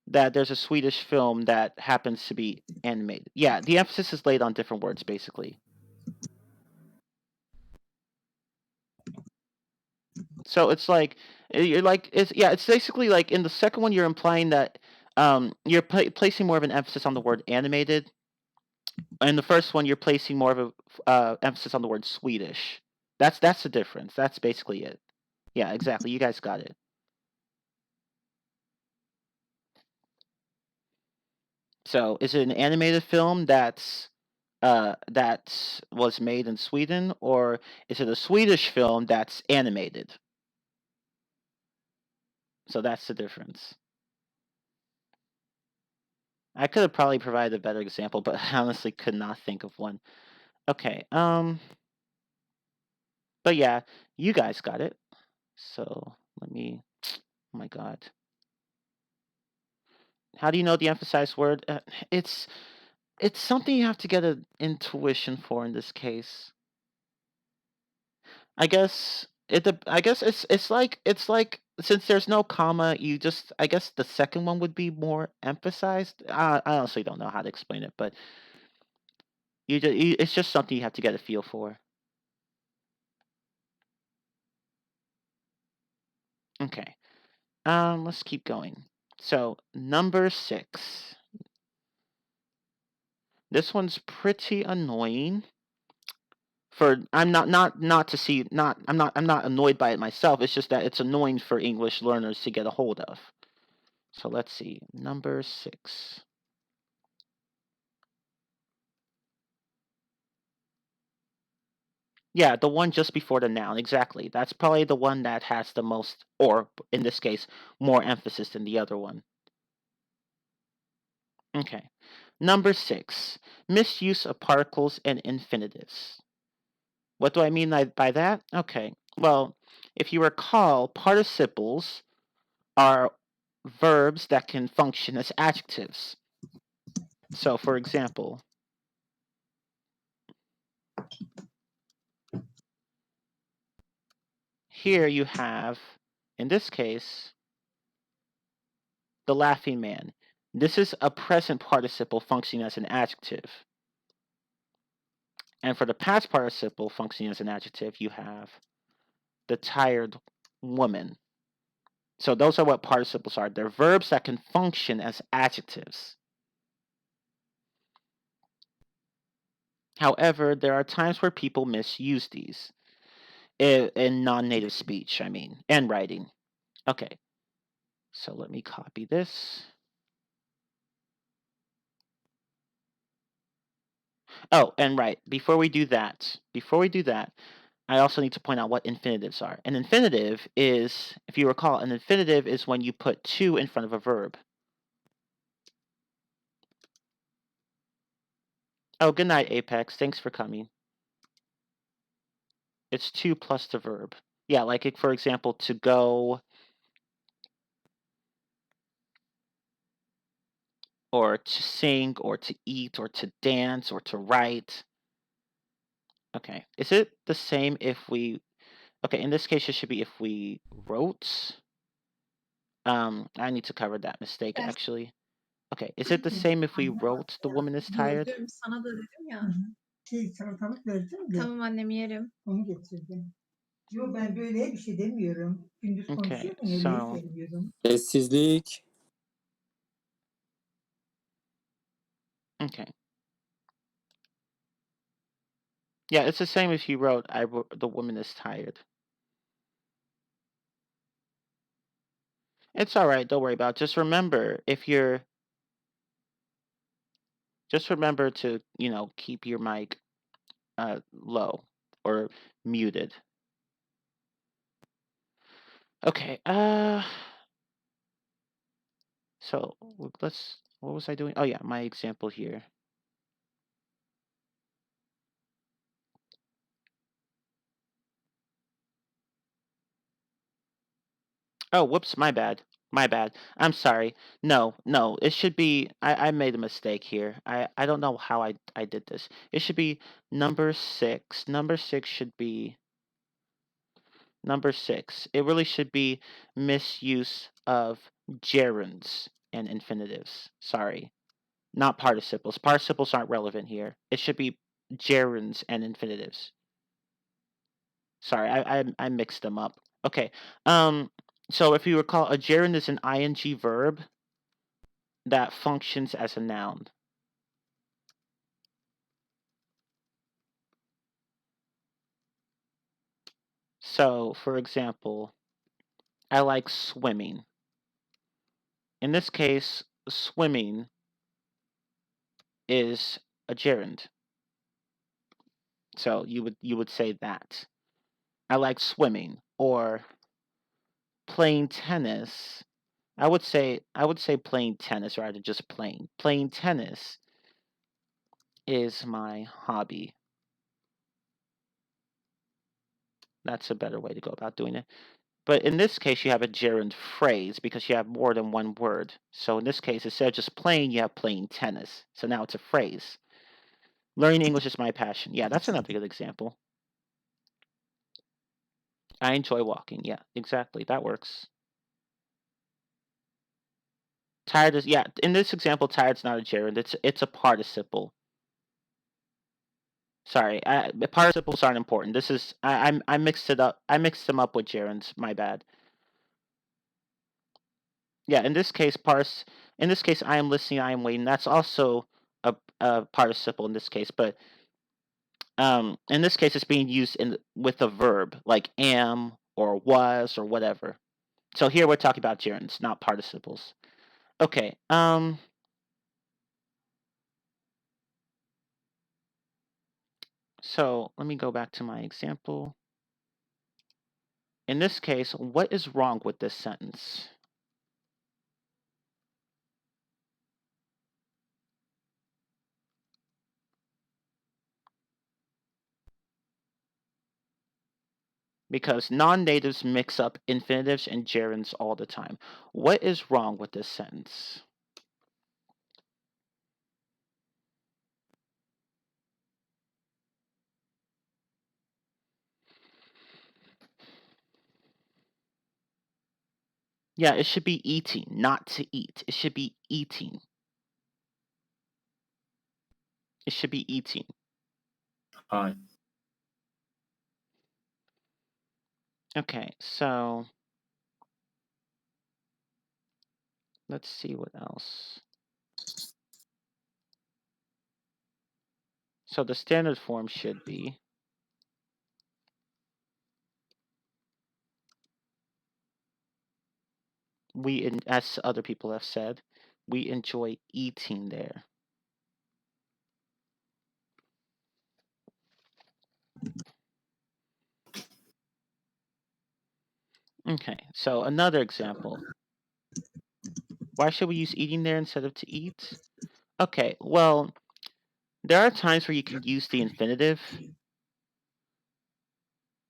there's a Swedish film that happens to be animated. Yeah, the emphasis is laid on different words, basically. So it's like you're like it's basically like in the second one, you're implying that you're placing more of an emphasis on the word animated. In the first one, you're placing more of a emphasis on the word Swedish. That's the difference. That's basically it. Yeah, exactly. You guys got it. So, is it an animated film that was made in Sweden, or is it a Swedish film that's animated? So that's the difference. I could have probably provided a better example, but I honestly could not think of one. Okay, but yeah, you guys got it. So let me. Oh my God. How do you know the emphasized word? It's it's something you have to get an intuition for in this case. I guess I guess it's like since there's no comma, you just I guess the second one would be more emphasized. I honestly don't know how to explain it, but it's just something you have to get a feel for. Okay. Let's keep going. So number 6. This one's pretty annoying. I'm not to see not I'm not annoyed by it myself. It's just that it's annoying for English learners to get a hold of. So let's see. Number 6. Yeah, the one just before the noun, exactly. That's probably the one that has the most, or in this case, more emphasis than the other one. Okay. Number 6, misuse of particles and infinitives. What do I mean by that? Okay. Well, if you recall, participles are verbs that can function as adjectives. So, for example, here you have, in this case, the laughing man. This is a present participle functioning as an adjective. And for the past participle functioning as an adjective, you have the tired woman. So those are what participles are. They're verbs that can function as adjectives. However, there are times where people misuse these in non-native speech, I mean, and writing. Okay, so let me copy this. Oh, and right, before we do that, I also need to point out what infinitives are. An infinitive is, if you recall, an infinitive is when you put to in front of a verb. Oh, good night, Apex. Thanks for coming. It's to plus the verb. Yeah, like for example, to go, or to sing, or to eat, or to dance, or to write. Okay, is it the same if we, okay, in this case, it should be if we wrote. I need to cover that mistake Ders actually. Okay, is it the same if we wrote the woman is tired? gördüm, sana da dedim Hı ya. hı. Salatalık verdim de Tamam annem yerim. onu getirdim. Yo ben böyle bir şey demiyorum. Gündüz Okay, konuşuyorum öyle so söylüyorum. Sessizlik. okay. Yeah, it's the same if you wrote the woman is tired. It's all right, don't worry about it. Just remember just remember to, keep your mic low or muted. Okay. So what was I doing? Oh yeah, my example here. Oh, whoops, my bad. My bad. I'm sorry. No, no, it should be I made a mistake here. I don't know how I did this. It should be number 6. Number 6 should be number 6. It really should be misuse of gerunds and infinitives. Sorry. Not participles. Participles aren't relevant here. It should be gerunds and infinitives. Sorry, I mixed them up. Okay. Um so if you recall, a gerund is an ing verb that functions as a noun. So, for example, I like swimming. In this case, swimming is a gerund. So you would say that. I like swimming, or playing tennis. I would say playing tennis rather than just playing. Playing tennis is my hobby. That's a better way to go about doing it. But in this case, you have a gerund phrase because you have more than one word. So in this case, instead of just playing, you have playing tennis. So now it's a phrase. Learning English is my passion. Yeah, that's another good example. I enjoy walking. Yeah, exactly. That works. Tired is, yeah, in this example, tired's not a gerund. It's a participle. Sorry, participles aren't important. This is I mixed it up. I mixed them up with gerunds. My bad. Yeah, in this case, In this case, I am listening. I am waiting. That's also a participle in this case, but in this case, it's being used with a verb like am or was or whatever. So here we're talking about gerunds, not participles. Okay. So let me go back to my example. In this case, what is wrong with this sentence? Because non-natives mix up infinitives and gerunds all the time. What is wrong with this sentence? Yeah, it should be eating, not to eat. It should be eating. It should be eating. I. Okay, so let's see what else. So the standard form should be as other people have said, we enjoy eating there. Okay, so another example. Why should we use eating there instead of to eat? Okay, well, there are times where you can use the infinitive.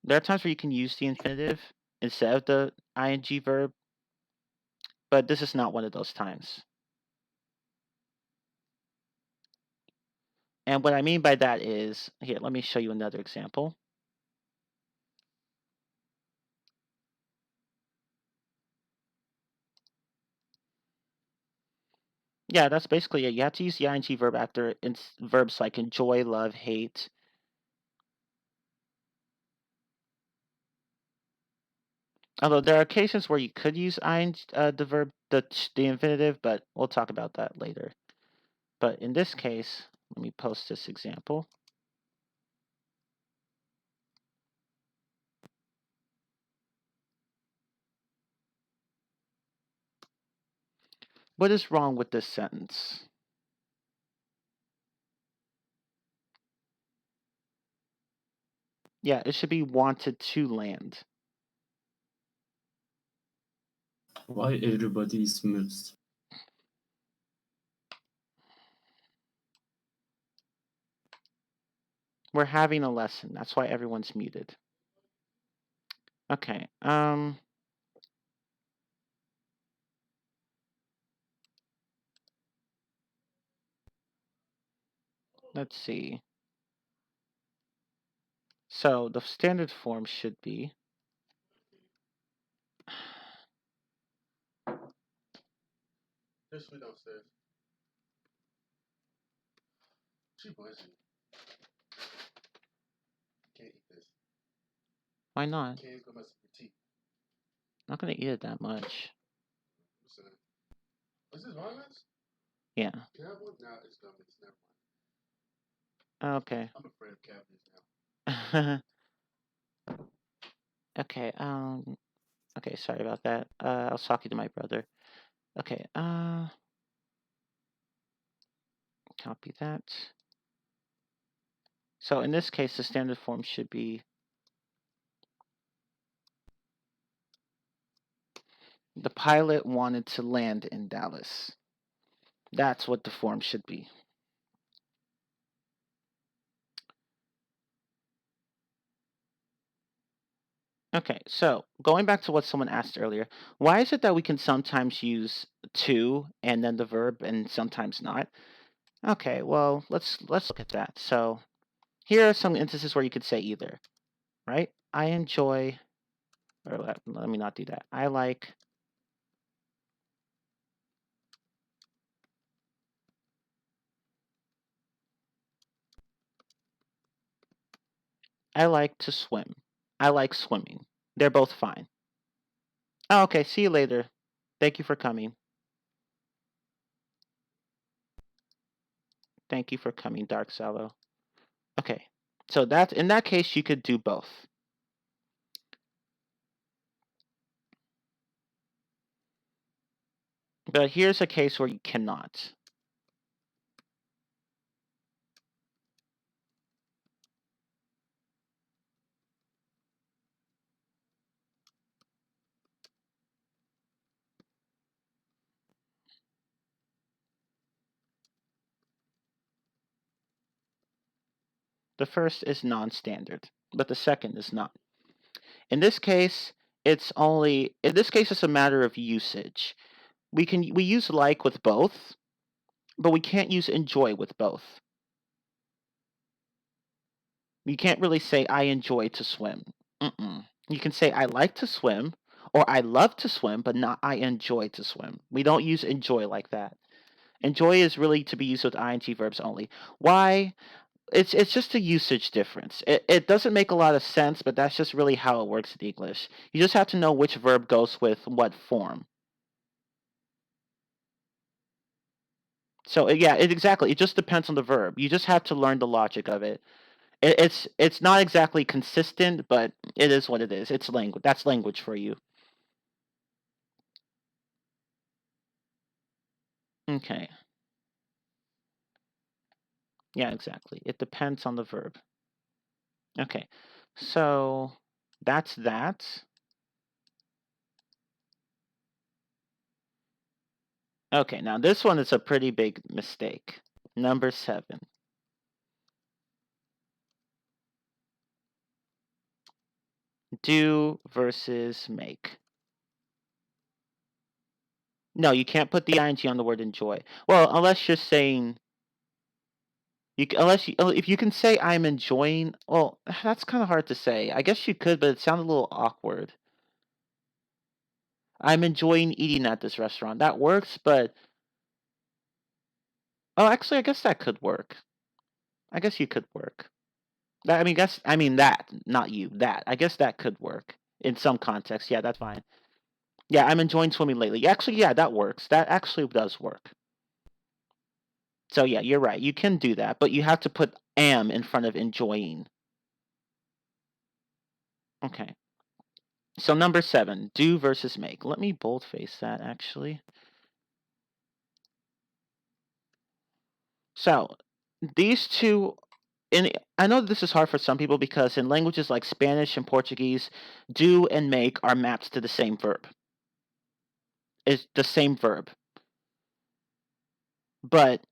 There are times where you can use the infinitive instead of the ing verb, but this is not one of those times. And what I mean by that is, here, let me show you another example. Yeah, that's basically it. You have to use the ing verb after verbs like enjoy, love, hate. Although there are occasions where you could use the infinitive, but we'll talk about that later. But in this case, let me post this example. What is wrong with this sentence? Yeah, it should be wanted to land. Why everybody is mute? We're having a lesson. That's why everyone's muted. Okay. Let's see. So the standard form should be There's food downstairs. She buzzing. Can't eat this. why not? Can't go mess up your teeth. Not gonna eat it that much. Listen. Is this violence? Yeah. Can I have one? Nah, it's gummies. Never mind. Okay. I'm afraid of cabinets now. Okay. Okay. Sorry about that. I was talking to my brother. Okay. Copy that. So in this case, the standard form should be the pilot wanted to land in Dallas. That's what the form should be. Okay, so going back to what someone asked earlier, why is it that we can sometimes use to and then the verb and sometimes not? Okay, well, let's look at that. So here are some instances where you could say either, right? I enjoy, or let me not do that. I like to swim. I like swimming. They're both fine. Oh, okay, see you later. Thank you for coming. Thank you for coming, Dark Sallow. Okay, so that in that case you could do both. But here's a case where you cannot. The first is non-standard, but the second is not. In this case, it's a matter of usage. We use like with both, but we can't use enjoy with both. You can't really say I enjoy to swim. You can say I like to swim or I love to swim, but not I enjoy to swim. We don't use enjoy like that. Enjoy is really to be used with ing verbs only. Why? It's just a usage difference. It doesn't make a lot of sense, but that's just really how it works in English. You just have to know which verb goes with what form. So yeah, exactly. It just depends on the verb. You just have to learn the logic of it. It's not exactly consistent, but it is what it is. It's language. That's language for you. Okay. Yeah, exactly. It depends on the verb. Okay. So that's that. Okay, now this one is a pretty big mistake. Number 7. Do versus make. No, you can't put the ing on the word enjoy. Well, unless you're saying if you can say I'm enjoying, well, that's kind of hard to say. I guess you could, but it sounded a little awkward. I'm enjoying eating at this restaurant. That works, but oh, actually, I guess that could work. I guess you could work. That, not you. That. I guess that could work in some context. Yeah, that's fine. Yeah, I'm enjoying swimming lately. Actually, yeah, that works. That actually does work. So yeah, you're right. You can do that, but you have to put am in front of enjoying. Okay. So number 7, do versus make. Let me boldface that actually. So these two, and I know this is hard for some people because in languages like Spanish and Portuguese, do and make are mapped to the same verb. It's the same verb. But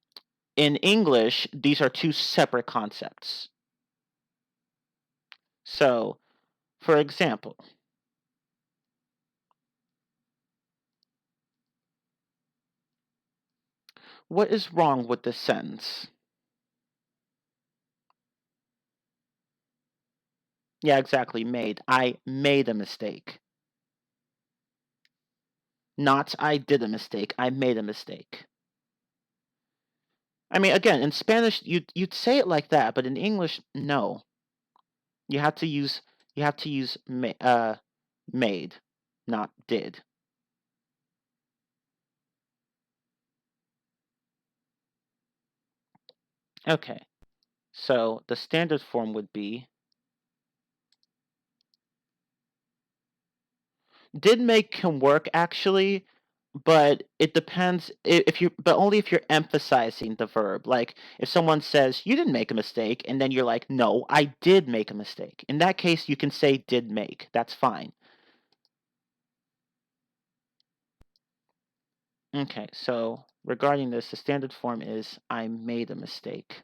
in English, these are two separate concepts. So, for example, what is wrong with this sentence? Yeah, exactly. Made. I made a mistake. Not I did a mistake. I made a mistake. I mean, again, in Spanish, you'd say it like that, but in English, no. You have to use made, not did. Okay. So the standard form would be did make can work actually, but it depends if you but only if you're emphasizing the verb. Like if someone says you didn't make a mistake and then you're like, "No, I did make a mistake." In that case, you can say did make. That's fine. Okay, so regarding this, the standard form is I made a mistake.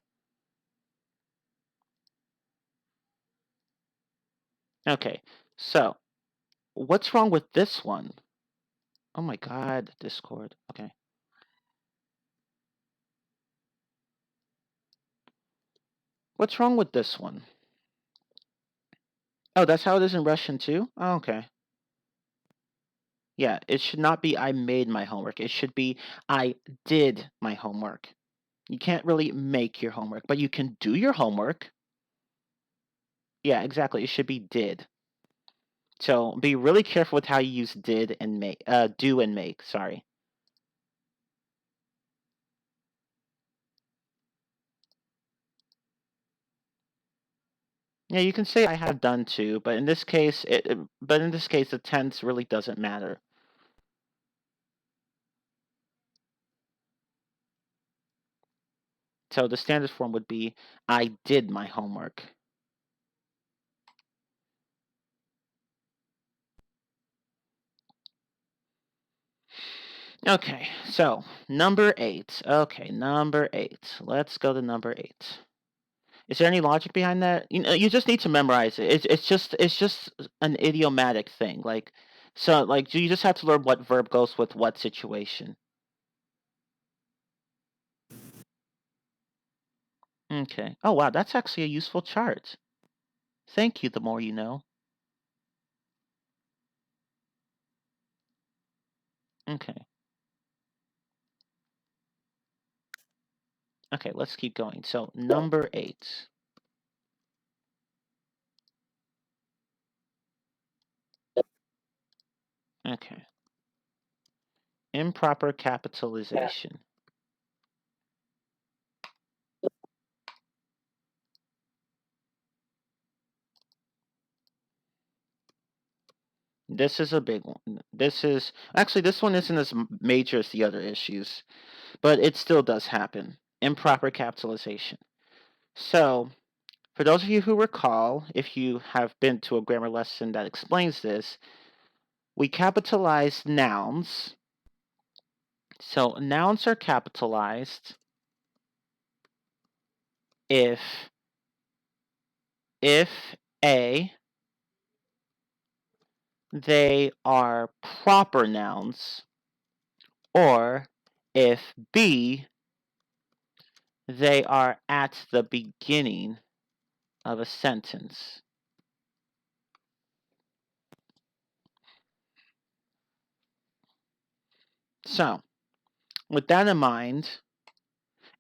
Okay, so what's wrong with this one? Oh my god, Discord. Okay. What's wrong with this one? Oh, that's how it is in Russian too? Oh, okay. Yeah, it should not be I made my homework. It should be I did my homework. You can't really make your homework, but you can do your homework. Yeah, exactly. It should be did. So be really careful with how you use did and make, do and make. Sorry. Yeah, you can say I have done to, but in this case, the tense really doesn't matter. So the standard form would be I did my homework. Okay, so number 8. Okay, number 8. Let's go to number 8. Is there any logic behind that? You just need to memorize it. It's just an idiomatic thing. Like you just have to learn what verb goes with what situation. Okay. Oh wow, that's actually a useful chart. Thank you. The more you know. Okay. Okay, let's keep going. So number 8. Okay. Improper capitalization. This is a big one. This one isn't as major as the other issues, but it still does happen. Improper capitalization. So, for those of you who recall, if you have been to a grammar lesson that explains this, we capitalize nouns. So, nouns are capitalized if A, they are proper nouns, or if B, they are at the beginning of a sentence. So, with that in mind,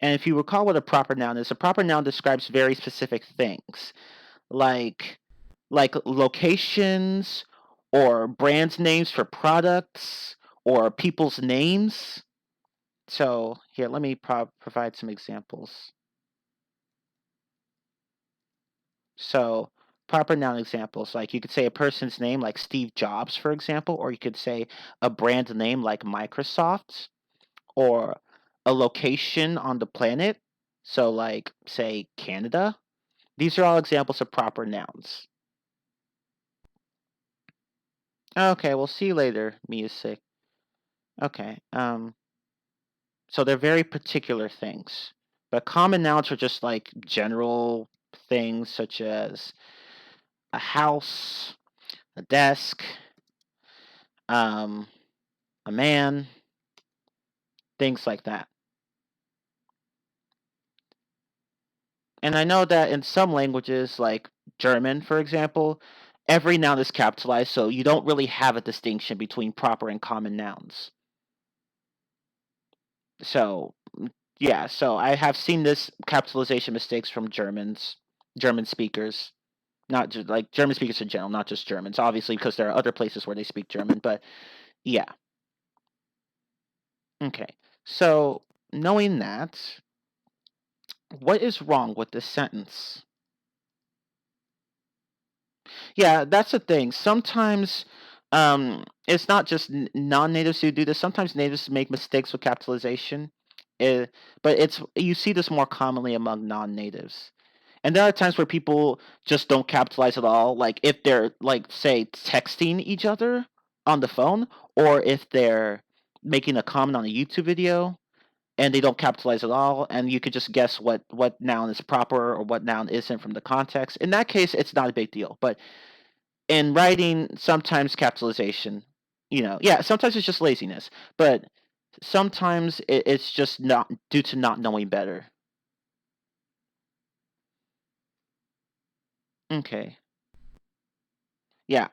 and if you recall what a proper noun is, a proper noun describes very specific things, like locations or brand names for products or people's names. So here, let me provide some examples. So proper noun examples, like you could say a person's name like Steve Jobs, for example, or you could say a brand name like Microsoft, or a location on the planet. So like say Canada. These are all examples of proper nouns. Okay, we'll see you later, music. Okay, so they're very particular things. But common nouns are just like general things such as a house, a desk, um, a man, things like that. And I know that in some languages, like German, for example, every noun is capitalized, so you don't really have a distinction between proper and common nouns. So, yeah, so I have seen this capitalization mistakes from German speakers, not just like German speakers in general, not just Germans, obviously, because there are other places where they speak German, but yeah. Okay, so knowing that, what is wrong with this sentence? Yeah, that's the thing. Sometimes it's not just non-natives who do this. Sometimes natives make mistakes with capitalization, uh, but you see this more commonly among non-natives. And there are times where people just don't capitalize at all, like if they're like say texting each other on the phone, or if they're making a comment on a YouTube video and they don't capitalize at all, and you could just guess what noun is proper or what noun isn't from the context. In that case, it's not a big deal. But in writing, sometimes capitalization, yeah, sometimes it's just laziness, but sometimes it's just not due to not knowing better. Okay. Yeah,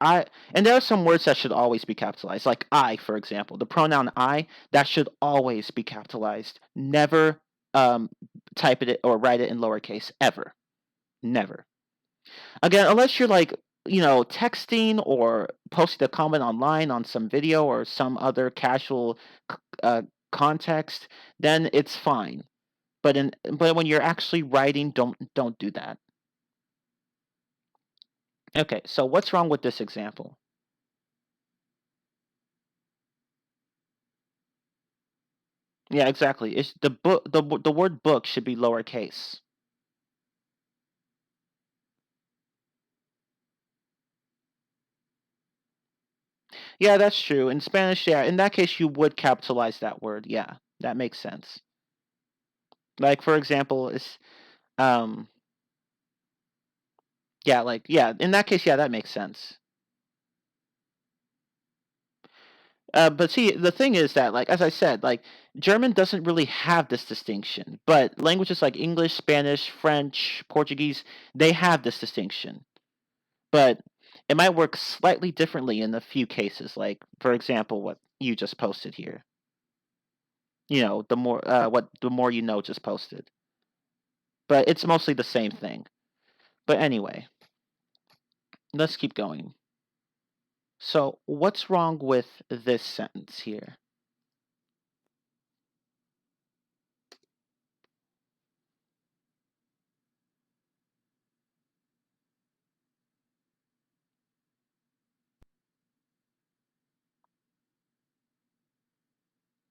and there are some words that should always be capitalized, like I, for example. The pronoun I, that should always be capitalized. Never um, type it or write it in lowercase, ever. Never. Again, unless you're like, texting or posting a comment online on some video or some other casual uh, context, then it's fine. But when you're actually writing, don't do that. Okay, so what's wrong with this example? Yeah, exactly. It's the book. The word book should be lowercase. Yeah, that's true. In Spanish, yeah, in that case, you would capitalize that word. Yeah, that makes sense. Like for example, is um, yeah, like yeah, in that case, yeah, that makes sense. But see, the thing is that, like as I said, like German doesn't really have this distinction, but languages like English, Spanish, French, Portuguese, they have this distinction. But it might work slightly differently in a few cases. Like for example, what you just posted here. The more you know just posted. But it's mostly the same thing. But anyway, let's keep going. So, what's wrong with this sentence here?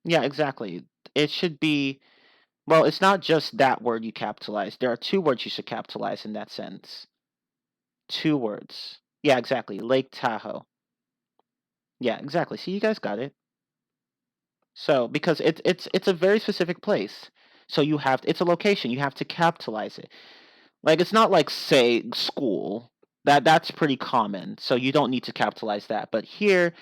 Yeah, exactly. It should be, well, it's not just that word you capitalize. There are two words you should capitalize in that sentence. Two words. Yeah, exactly. Lake Tahoe. Yeah, exactly. See, you guys got it. So, because it's a very specific place. So it's a location. You have to capitalize it. Like it's not like say school. That's pretty common. So you don't need to capitalize that. But here,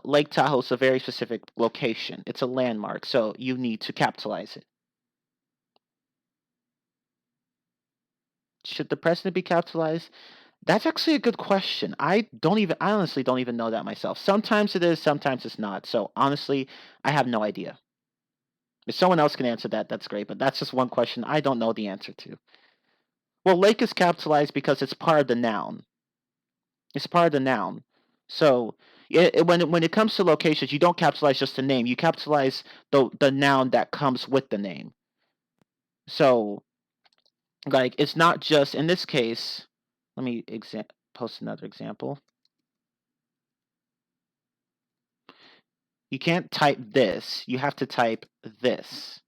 Lake Tahoe is a very specific location. It's a landmark, so you need to capitalize it. Should the president be capitalized? That's actually a good question. I honestly don't even know that myself. Sometimes it is, sometimes it's not. So honestly, I have no idea. If someone else can answer that, that's great. But that's just one question I don't know the answer to. Well, lake is capitalized because it's part of the noun. It's part of the noun. So when it comes to locations, you don't capitalize just the name. You capitalize the noun that comes with the name. So like it's not just in this case. Let me post another example. You can't type this. You have to type this.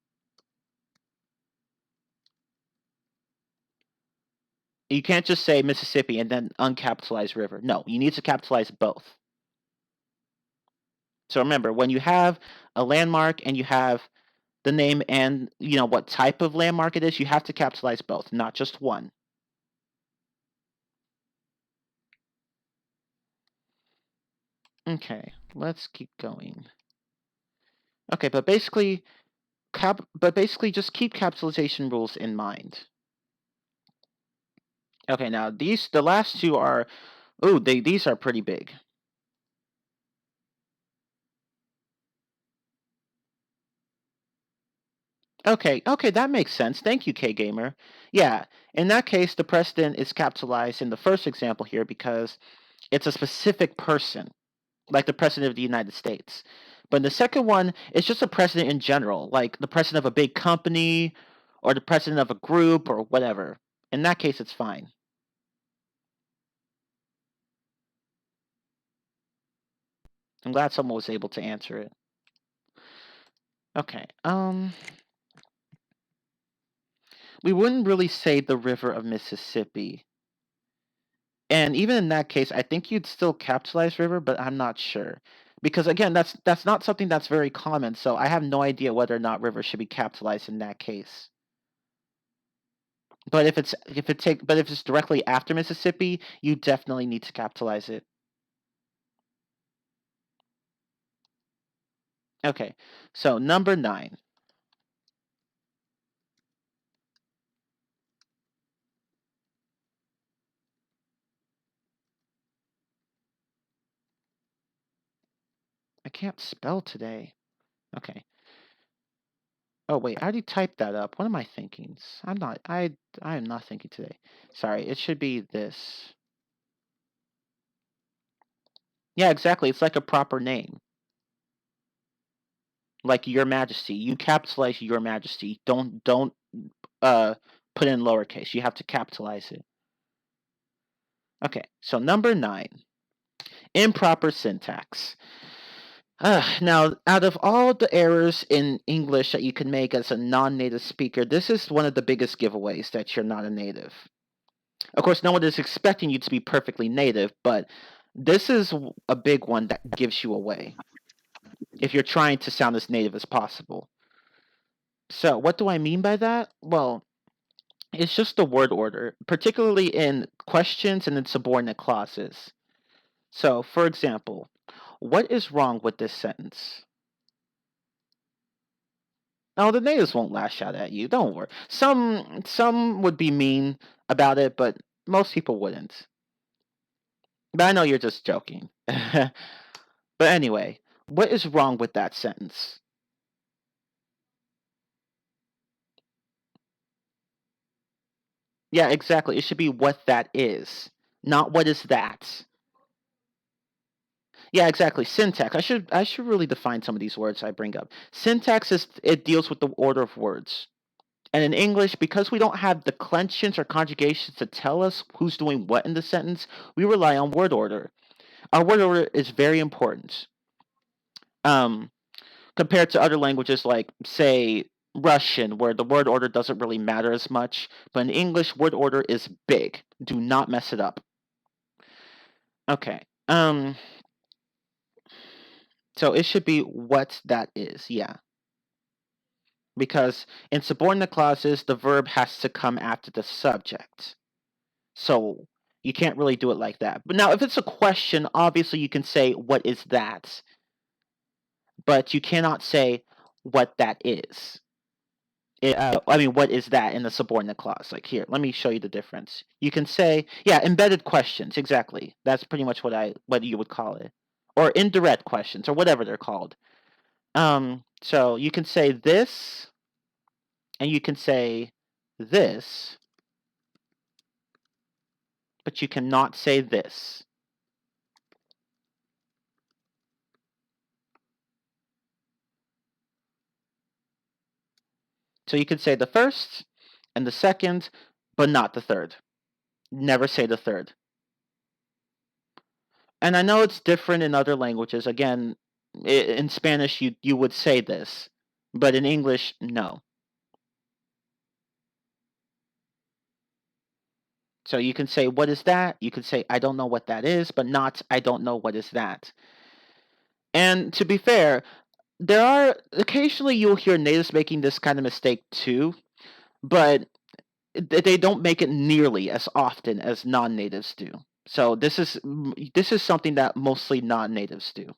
You can't just say Mississippi and then uncapitalize river. No, you need to capitalize both. So remember, when you have a landmark and you have the name and what type of landmark it is, you have to capitalize both, not just one. Okay, let's keep going. Okay, but basically just keep capitalization rules in mind. Okay, now the last two are these are pretty big. Okay, that makes sense. Thank you, K Gamer. Yeah, in that case, the president is capitalized in the first example here because it's a specific person, like the president of the United States. But in the second one, it's just a president in general, like the president of a big company or the president of a group or whatever. In that case, it's fine. I'm glad someone was able to answer it. Okay. We wouldn't really say the river of Mississippi. And even in that case, I think you'd still capitalize river, but I'm not sure. Because again, that's not something that's very common, so I have no idea whether or not river should be capitalized in that case. But if it's directly after Mississippi, you definitely need to capitalize it. Okay, so number 9. I can't spell today. Okay. Oh wait, I already typed that up. What am I thinking? I am not thinking today. Sorry, it should be this. Yeah, exactly. It's like a proper name. Like Your Majesty. You capitalize Your Majesty. Don't put in lowercase. You have to capitalize it. Okay, so number 9. Improper syntax. Now, out of all the errors in English that you can make as a non-native speaker, this is one of the biggest giveaways that you're not a native. Of course, no one is expecting you to be perfectly native, but this is a big one that gives you away if you're trying to sound as native as possible. So, what do I mean by that? Well, it's just the word order, particularly in questions and in subordinate clauses. So, for example, what is wrong with this sentence? Oh, the natives won't lash out at you. Don't worry. Some would be mean about it, but most people wouldn't. But I know you're just joking. But anyway, what is wrong with that sentence? Yeah, exactly. It should be what that is, not what is that. Yeah, exactly. Syntax. I should really define some of these words I bring up. Syntax is it deals with the order of words. And in English, because we don't have declensions or conjugations to tell us who's doing what in the sentence, we rely on word order. Our word order is very important. Um, Compared to other languages like, say, Russian, where the word order doesn't really matter as much. But in English, word order is big. Do not mess it up. Okay. So it should be what that is. Yeah. Because in subordinate clauses, the verb has to come after the subject. So you can't really do it like that. But now, if it's a question, obviously you can say, what is that? But you cannot say what that is. I mean, what is that in the subordinate clause? Like here, let me show you the difference. You can say, yeah, embedded questions, exactly. That's pretty much what you would call it, or indirect questions, or whatever they're called. So you can say this, and you can say this, but you cannot say this. So you can say the first and the second, but not the third. Never say the third. And I know it's different in other languages. Again, in Spanish, you would say this, but in English, no. So you can say, what is that? You can say, I don't know what that is, but not, I don't know what is that. And to be fair, there are occasionally you'll hear natives making this kind of mistake too, but they don't make it nearly as often as non-natives do. So this is something that mostly non-natives do.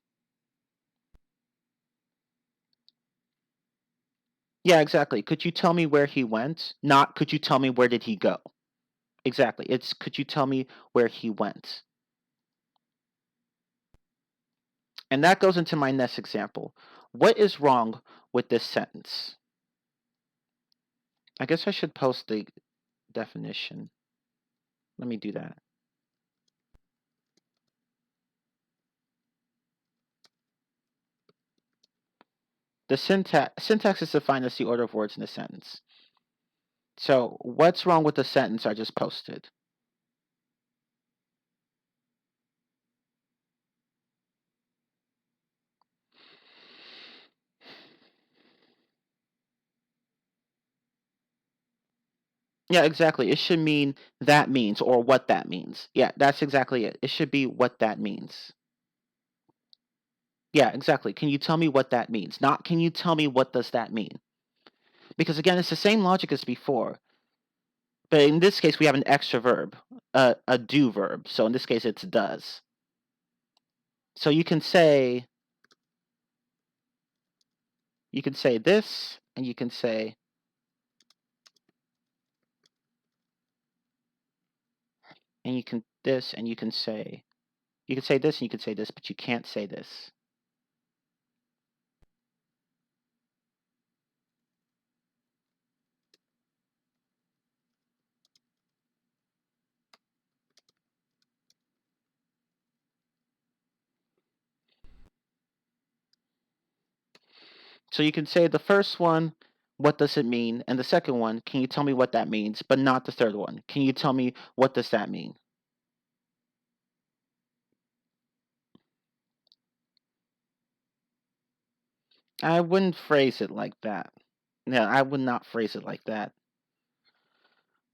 Yeah, exactly. Could you tell me where he went? Not could you tell me where did he go? Exactly. It's could you tell me where he went? And that goes into my next example. What is wrong with this sentence? I guess I should post the definition. Let me do that. The syntax is defined as the order of words in a sentence. So, what's wrong with the sentence I just posted? Yeah, exactly. It should mean that means or what that means. Yeah, that's exactly it. It should be what that means. Yeah, exactly. Can you tell me what that means? Not can you tell me what does that mean? Because again, it's the same logic as before. But in this case, we have an extra verb, a do verb. So in this case, it's does. So you can say this, and you can say this, and you can say this, and you can say this, but you can't say this. So you can say the first one, what does it mean? And the second one, can you tell me what that means? But not the third one. Can you tell me what does that mean? I wouldn't phrase it like that. No, I would not phrase it like that.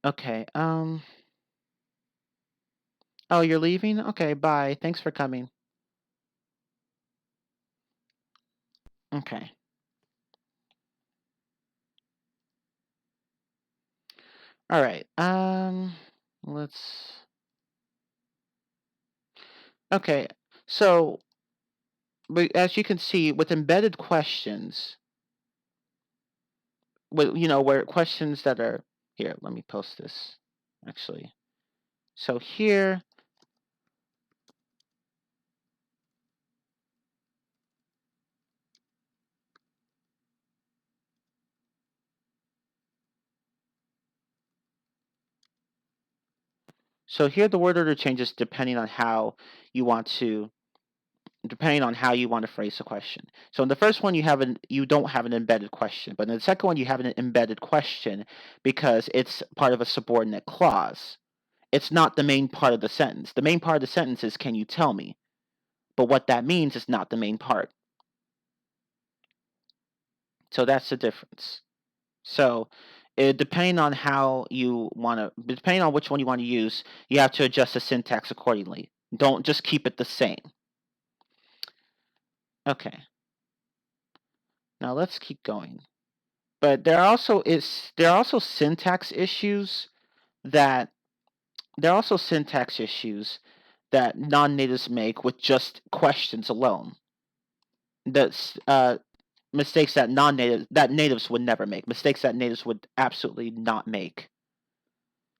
Okay. Oh, you're leaving? Okay, bye. Thanks for coming. Okay. All right. Let's. Okay. So, as you can see, with embedded questions, where questions that are here. Let me post this. Actually, so here. So here the word order changes depending on how you want to phrase the question. So in the first one you don't have an embedded question, but in the second one you have an embedded question because it's part of a subordinate clause. It's not the main part of the sentence. The main part of the sentence is can you tell me? But what that means is not the main part. So that's the difference. So depending on depending on which one you want to use, you have to adjust the syntax accordingly. Don't just keep it the same. Okay. Now let's keep going. But there are also syntax issues that non-natives make with just questions alone. That's mistakes that natives would never make. Mistakes that natives would absolutely not make.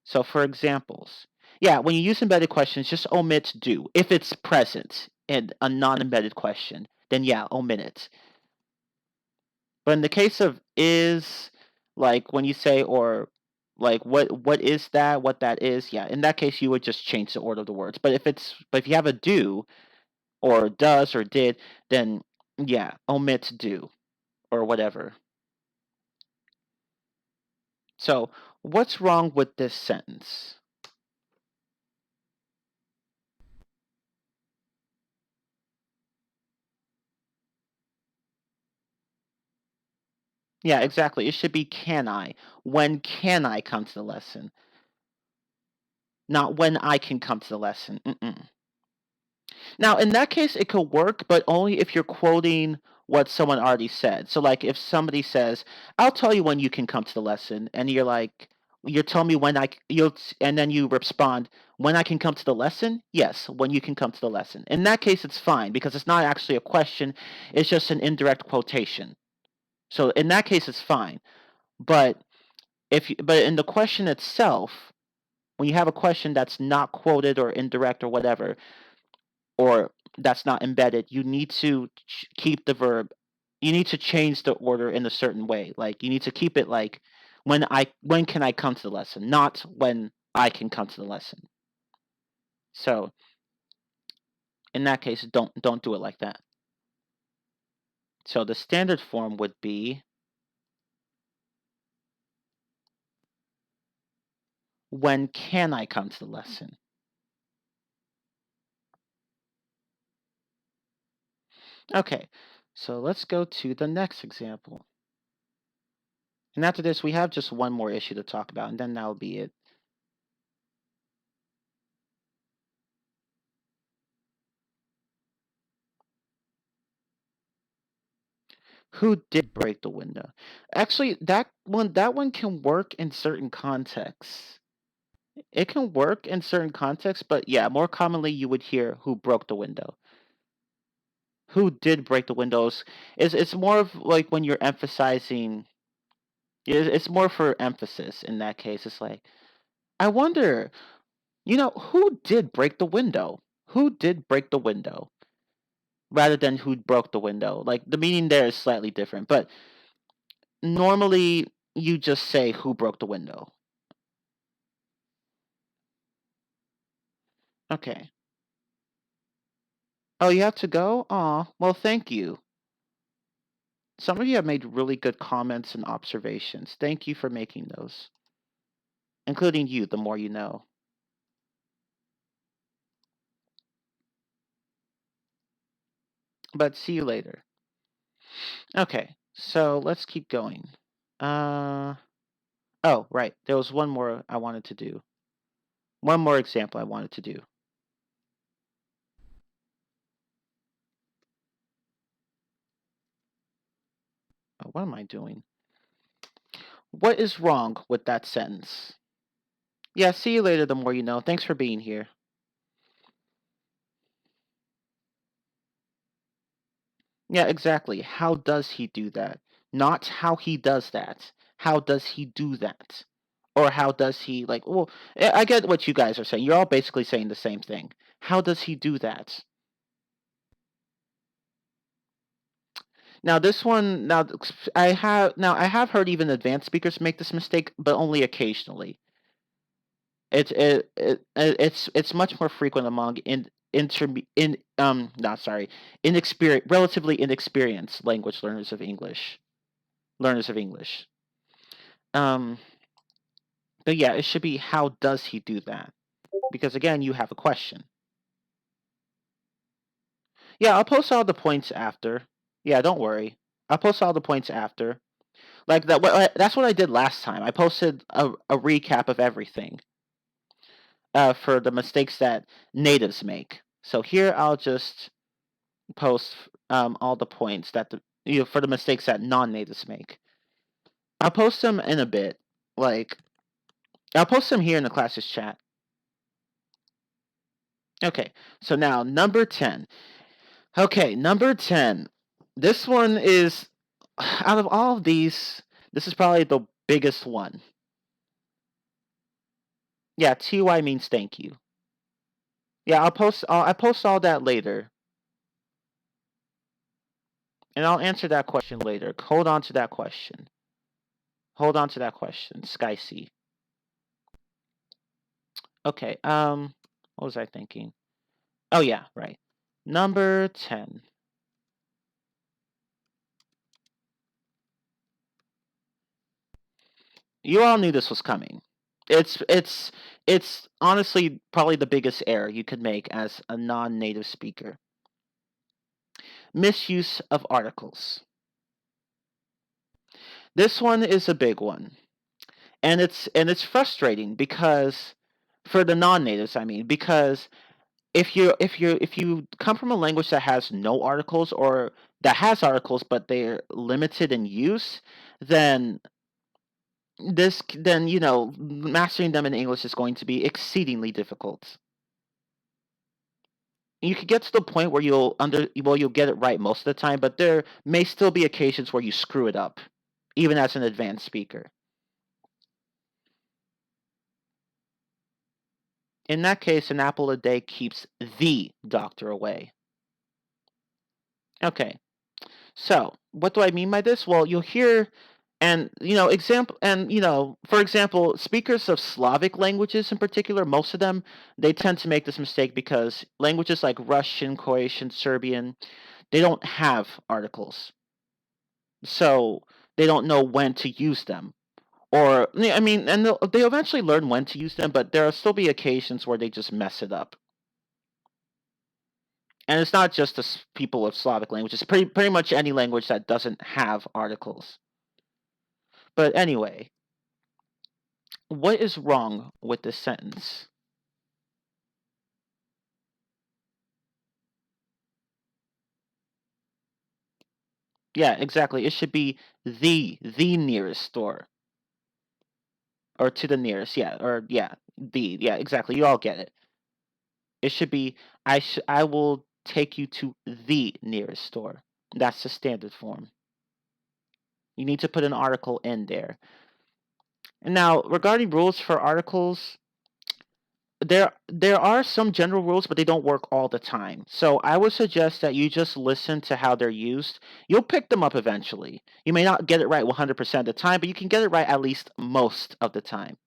So for examples, yeah, when you use embedded questions, just omit do. If it's present in a non-embedded question, then yeah, omit it. But in the case of is, like when you say or like what is that, what that is, yeah, in that case you would just change the order of the words. But if you have a do or does or did, then yeah, omit do or whatever. So, what's wrong with this sentence? Yeah, exactly. It should be can I. When can I come to the lesson? Not when I can come to the lesson. Mm-mm. Now, in that case, it could work, but only if you're quoting what someone already said. So, like, if somebody says, "I'll tell you when you can come to the lesson," and you're telling me when and then you respond, "When I can come to the lesson?" Yes, when you can come to the lesson. In that case, it's fine because it's not actually a question; it's just an indirect quotation. So, in that case, it's fine. But but in the question itself, when you have a question that's not quoted or indirect or whatever, or that's not embedded, you need to keep the verb. You need to change the order in a certain way. Like you need to keep it like when can I come to the lesson, not when I can come to the lesson. So in that case, don't do it like that. So the standard form would be when can I come to the lesson? Okay, so let's go to the next example. And after this, we have just one more issue to talk about, and then that'll be it. Who did break the window? Actually, that one can work in certain contexts. It can work in certain contexts, but yeah, more commonly you would hear who broke the window. Who did break the windows? It's more of like when you're emphasizing. It's more for emphasis in that case. It's like, I wonder, who did break the window? Who did break the window? Rather than who broke the window. Like the meaning there is slightly different, but normally you just say who broke the window. Okay. Oh, you have to go? Aw, well, thank you. Some of you have made really good comments and observations. Thank you for making those, including you, the more you know. But see you later. Okay, so let's keep going. Oh, right. There was one more I wanted to do. One more example I wanted to do. Oh, what am I doing? What is wrong with that sentence? Yeah, see you later, the more you know. Thanks for being here. Yeah, exactly. How does he do that? Not how he does that. How does he do that? Or how does he, like, well, I get what you guys are saying. You're all basically saying the same thing. How does he do that? Now this one, I have heard even advanced speakers make this mistake, but only occasionally. It's much more frequent among relatively inexperienced language learners of English. Learners of English. Um, but yeah, it should be how does he do that? Because again, you have a question. Yeah, I'll post all the points after. Yeah, don't worry. I'll post all the points after. Like that. That's what I did last time. I posted a recap of everything. For the mistakes that natives make. So here I'll just post all the points that for the mistakes that non-natives make. I'll post them in a bit. Like I'll post them here in the classes chat. Okay, so now number 10. Okay, number 10. This one is, out of all of these, this is probably the biggest one. Yeah, TY means thank you. Yeah, I post all that later. And I'll answer that question later. Hold on to that question. Hold on to that question, Skycy. Okay, what was I thinking? Oh yeah, right. Number 10. You all knew this was coming. It's honestly probably the biggest error you could make as a non-native speaker. Misuse of articles. This one is a big one. And it's frustrating because for the non-natives, I mean, because if you come from a language that has no articles or that has articles but they're limited in use, then mastering them in English is going to be exceedingly difficult. You could get to the point where you'll get it right most of the time, but there may still be occasions where you screw it up, even as an advanced speaker. In that case, an apple a day keeps the doctor away. Okay, so what do I mean by this? Well, you'll hear, for example, speakers of Slavic languages in particular, most of them, they tend to make this mistake because languages like Russian, Croatian, Serbian, they don't have articles. So they don't know when to use them. Or, I mean, and they eventually learn when to use them, but there'll still be occasions where they just mess it up. And it's not just the people of Slavic languages, pretty much any language that doesn't have articles. But anyway, what is wrong with this sentence? Yeah, exactly. It should be the nearest store. or to the nearest, yeah, or yeah, yeah, exactly. You all get it. It should be I will take you to the nearest store. That's the standard form. You need to put an article in there. And now, regarding rules for articles, there are some general rules, but they don't work all the time. So I would suggest that you just listen to how they're used. You'll pick them up eventually. You may not get it right 100% of the time, but you can get it right at least most of the time.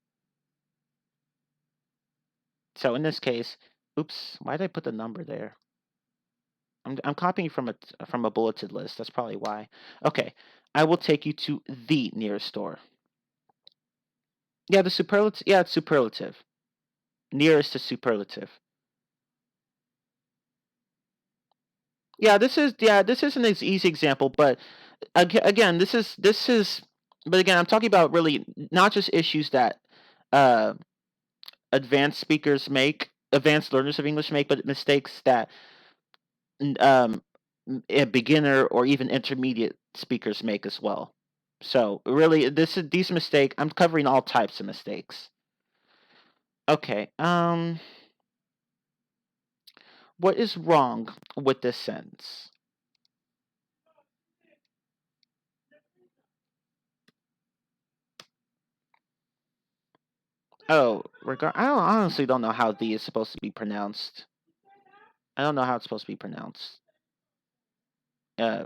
So in this case, oops, why did I put the number there? I'm copying from a bulleted list. That's probably why. Okay, I will take you to the nearest store. Yeah, the superlative. Yeah, it's superlative. Nearest to superlative. This is an easy example, but again, but again, I'm talking about really not just issues that uh, advanced speakers make, advanced learners of English make, but mistakes that um, a beginner or even intermediate speakers make as well. So really, these mistakes. I'm covering all types of mistakes. Okay. What is wrong with this sentence? Oh, I honestly don't know how "the" is supposed to be pronounced. I don't know how it's supposed to be pronounced.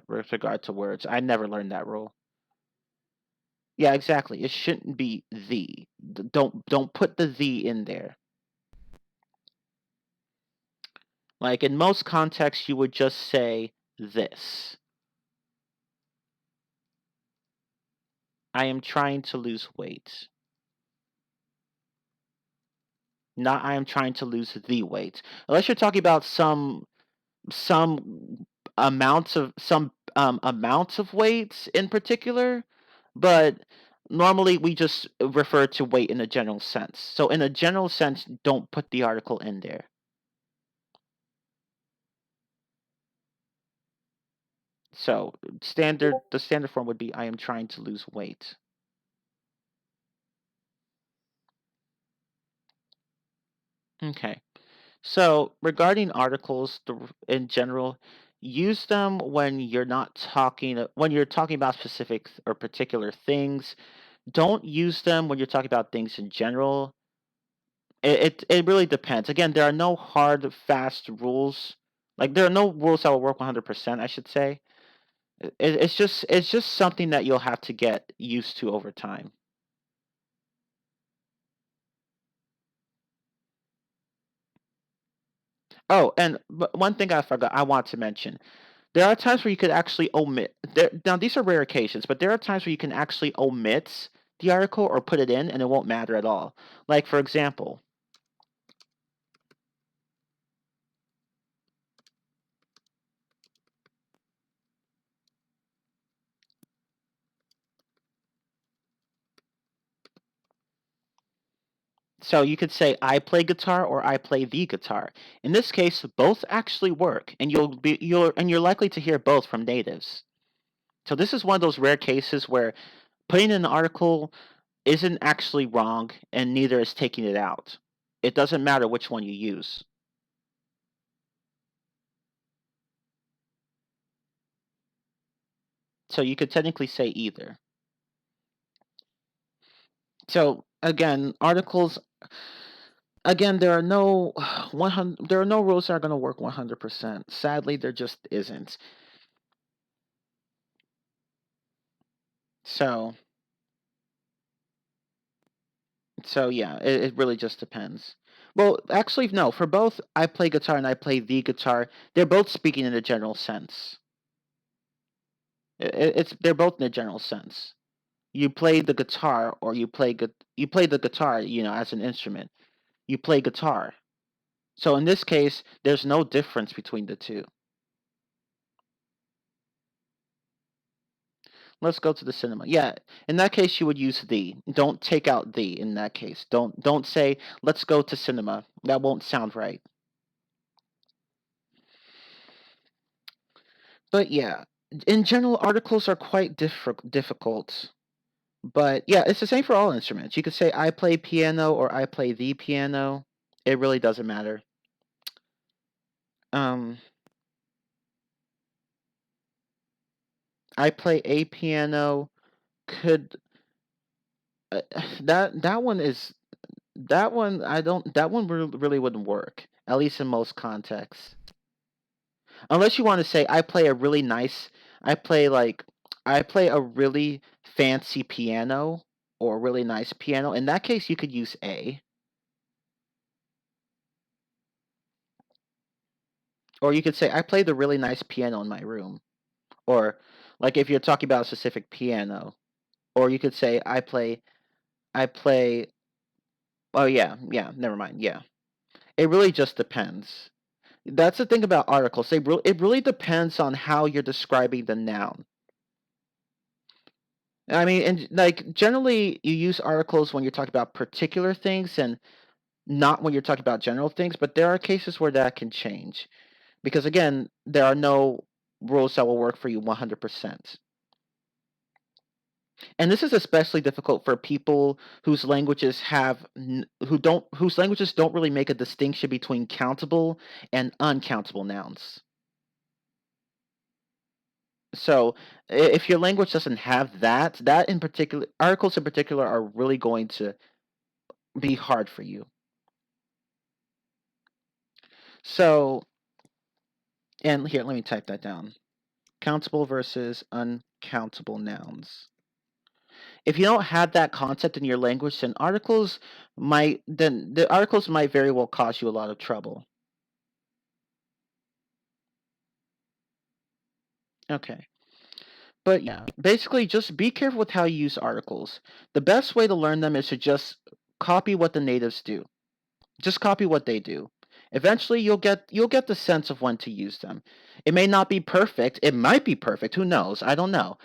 With regard to words, I never learned that rule. Yeah, exactly. It shouldn't be "the." Don't put the in there. Like in most contexts, you would just say this. I am trying to lose weight. Not I am trying to lose the weight. Unless you're talking about some amounts of weights in particular, but normally we just refer to weight in a general sense. So in a general sense, don't put the article in there. So the standard form would be I am trying to lose weight. Okay. So regarding articles in general, use them when when you're talking about specific or particular things. Don't use them when you're talking about things in general. It really depends. Again, there are no hard, fast rules. Like there are no rules that will work 100%, I should say. It's just something that you'll have to get used to over time. Oh, and one thing I forgot I want to mention. There are times where you could actually omit. Now these are rare occasions, but there are times where you can actually omit the article or put it in and it won't matter at all. Like for example, so you could say I play guitar or I play the guitar. In this case, both actually work, and you're likely to hear both from natives. So this is one of those rare cases where putting in an article isn't actually wrong, and neither is taking it out. It doesn't matter which one you use. So you could technically say either. So again, articles. Again, there are no 100. There are no rules that are going to work 100%. Sadly, there just isn't. So yeah, it really just depends. Well, actually, no. For both, I play guitar and I play the guitar. They're both speaking in a general sense. It's they're both in a general sense. You play the guitar, or you play the guitar, as an instrument. You play guitar. So in this case, there's no difference between the two. Let's go to the cinema. Yeah, in that case, you would use the. Don't take out the in that case. Don't say let's go to cinema. That won't sound right. But yeah, in general, articles are quite difficult. But yeah, it's the same for all instruments. You could say I play piano or I play the piano. It really doesn't matter. Um, I play a piano. Could that one is that one I don't that one really wouldn't work, at least in most contexts. Unless you want to say I play like I play a really fancy piano or a really nice piano. In that case, you could use a. Or you could say I play the really nice piano in my room. Or like if you're talking about a specific piano. Or you could say I play oh yeah, never mind. Yeah. It really just depends. That's the thing about articles. It really depends on how you're describing the noun. I mean, and like generally you use articles when you're talking about particular things and not when you're talking about general things, but there are cases where that can change. Because again, there are no rules that will work for you 100%. And this is especially difficult for people whose languages don't really make a distinction between countable and uncountable nouns. So if your language doesn't have that in particular, articles in particular are really going to be hard for you. So, and here, let me type that down. Countable versus uncountable nouns. If you don't have that concept in your language, then the articles might very well cause you a lot of trouble. Okay. But yeah, basically just be careful with how you use articles. The best way to learn them is to just copy what the natives do. Just copy what they do. Eventually you'll get the sense of when to use them. It may not be perfect. It might be perfect. Who knows? I don't know.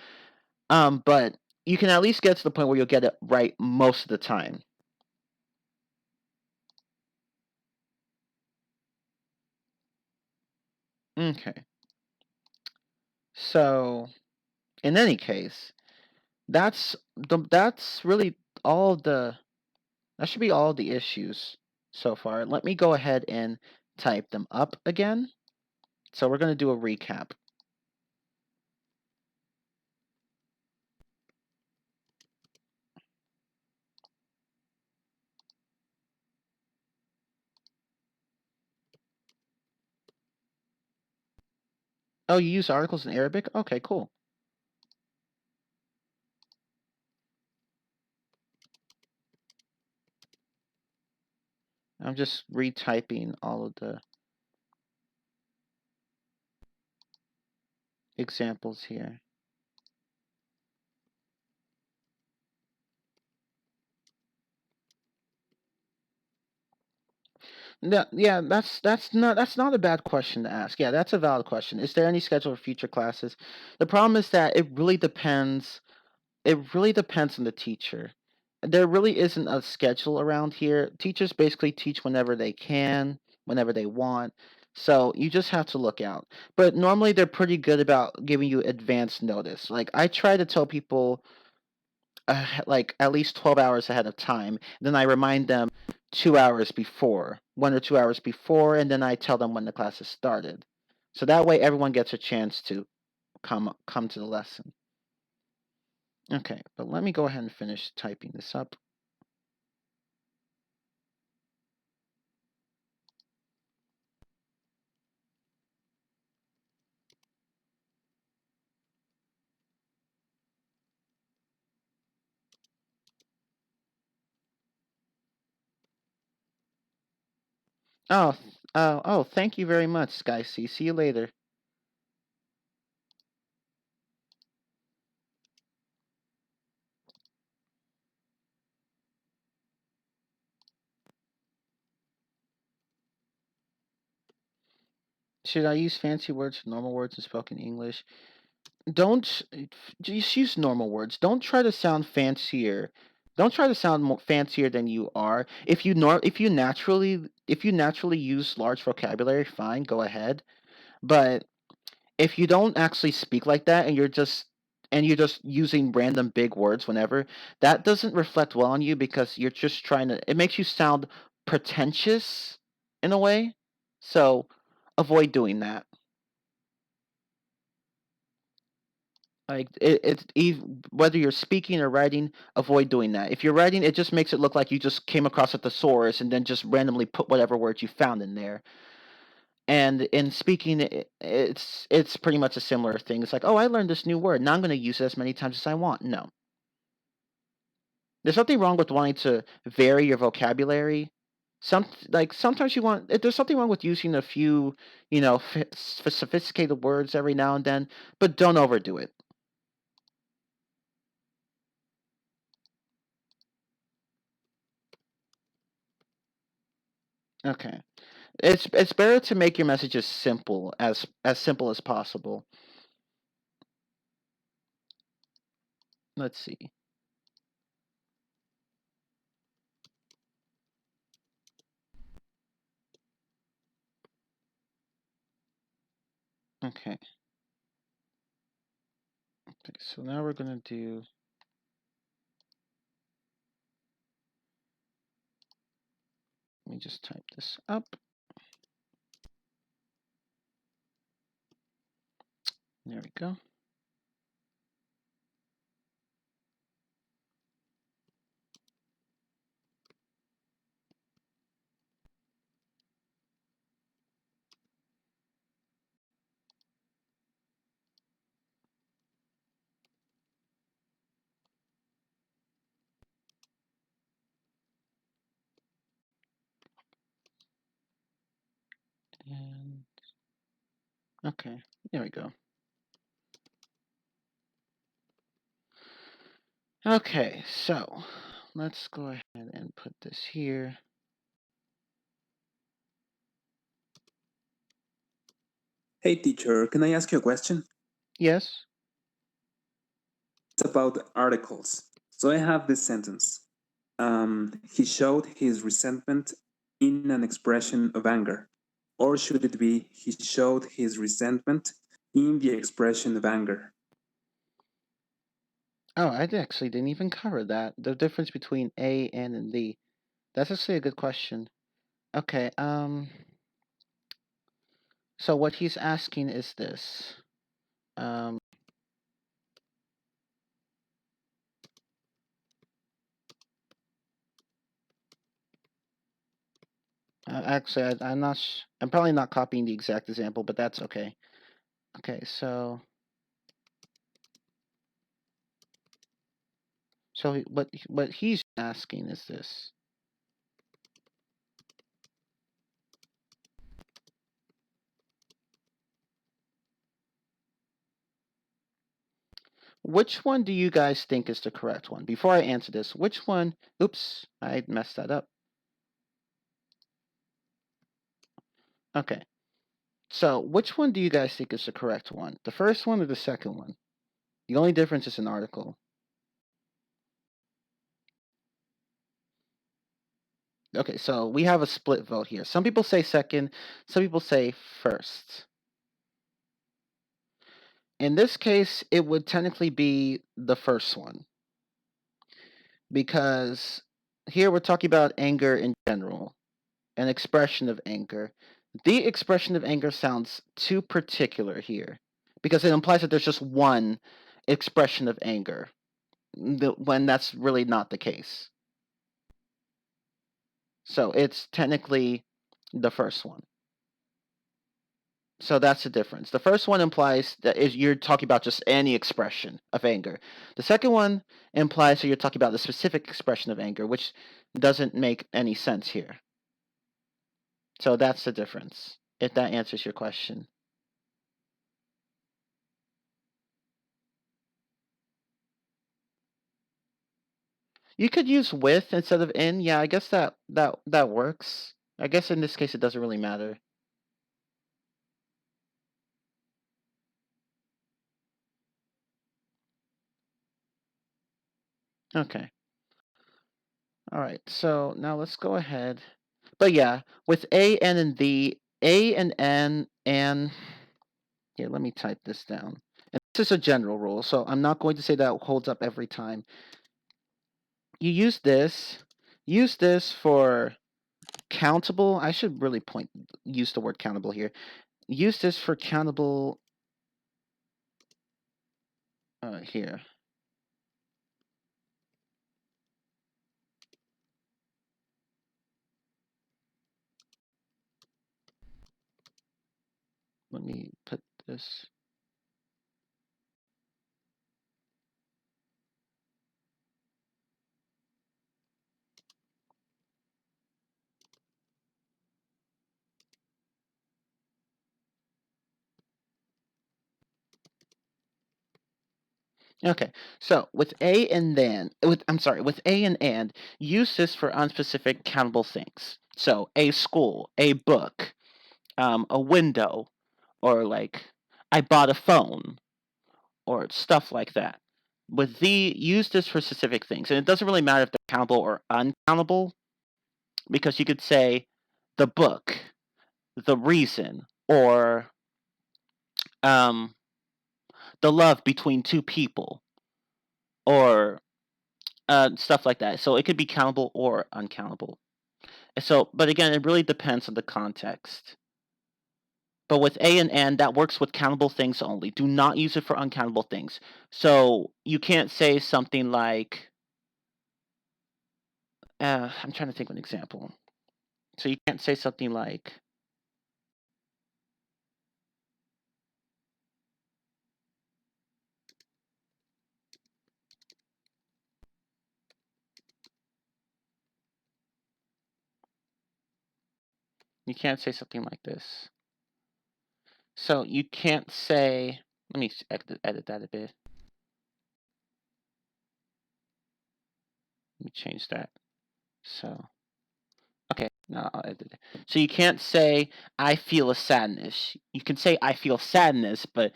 But you can at least get to the point where you'll get it right most of the time. Okay. So, in any case, that's really all the that should be all the issues so far. Let me go ahead and type them up again. So we're going to do a recap. Oh, you use articles in Arabic? Okay, cool. I'm just retyping all of the examples here. Yeah, that's not a bad question to ask. Yeah, that's a valid question. Is there any schedule for future classes? The problem is that it really depends. It really depends on the teacher. There really isn't a schedule around here. Teachers basically teach whenever they can, whenever they want. So you just have to look out. But normally they're pretty good about giving you advance notice. Like I try to tell people like at least 12 hours ahead of time. Then I remind them 2 hours before, 1 or 2 hours before, and then I tell them when the class has started. So that way everyone gets a chance to come to the lesson. Okay, but let me go ahead and finish typing this up. Oh, thank you very much, Sky C. See you later. Should I use fancy words, normal words, in spoken English? Don't just use normal words. Don't try to sound fancier. Don't try to sound more fancier than you are. If you naturally use large vocabulary, fine, go ahead. But if you don't actually speak like that and you're just and you're just using random big words whenever, that doesn't reflect well on you because you're just trying to, it makes you sound pretentious in a way. So avoid doing that. Like whether you're speaking or writing, avoid doing that. If you're writing, it just makes it look like you just came across a thesaurus and then just randomly put whatever words you found in there. And in speaking, it's pretty much a similar thing. It's like, oh, I learned this new word. Now I'm going to use it as many times as I want. No, there's nothing wrong with wanting to vary your vocabulary. Sometimes you want. There's something wrong with using a few, sophisticated words every now and then, but don't overdo it. Okay. It's better to make your messages simple as simple as possible. Let's see. Okay. Okay, so now we're gonna do. Let me just type this up. There we go. And okay, there we go. Okay, so let's go ahead and put this here. Hey, teacher, can I ask you a question? Yes. It's about articles. So I have this sentence. He showed his resentment in an expression of anger. Or should it be, he showed his resentment in the expression of anger? Oh, I actually didn't even cover that. The difference between a, and the. That's actually a good question. Okay. So what he's asking is this. Um. Actually, I'm not. I'm probably not copying the exact example, but that's okay. Okay, so what he's asking is this. Which one do you guys think is the correct one? Before I answer this, which one? Oops, I messed that up. Okay. So, which one do you guys think is the correct one? The first one or the second one? The only difference is an article. Okay, so we have a split vote here. Some people say second, some people say first. In this case, it would technically be the first one because here we're talking about anger in general, an expression of anger. The expression of anger sounds too particular here because it implies that there's just one expression of anger when that's really not the case. So it's technically the first one. So that's the difference. The first one implies that is you're talking about just any expression of anger. The second one implies that you're talking about the specific expression of anger, which doesn't make any sense here. So that's the difference. If that answers your question. You could use with instead of in. Yeah, I guess that works. I guess in this case it doesn't really matter. Okay. All right. So now let's go ahead. But yeah, with a, n, and the, a and n and here, let me type this down. is a general rule, so I'm not going to say that holds up every time. You use this for countable. I should really use the word countable here. Use this for countable here. Let me put this. Okay, so with a and then, with a and, use this for unspecific countable things. So a school, a book, a window, or like I bought a phone, or stuff like that. With the, use this for specific things, and it doesn't really matter if they're countable or uncountable, because you could say the book, the reason, or um, the love between two people, or stuff like that. So it could be countable or uncountable. So, but again, it really depends on the context. But with a and, that works with countable things only. Do not use it for uncountable things. So you can't say something like, I'm trying to think of an example. So you can't say something like, you can't say something like this. So you can't say, let me edit that a bit. Let me change that. So, okay, now I'll edit it. So you can't say, I feel a sadness. You can say, I feel sadness, but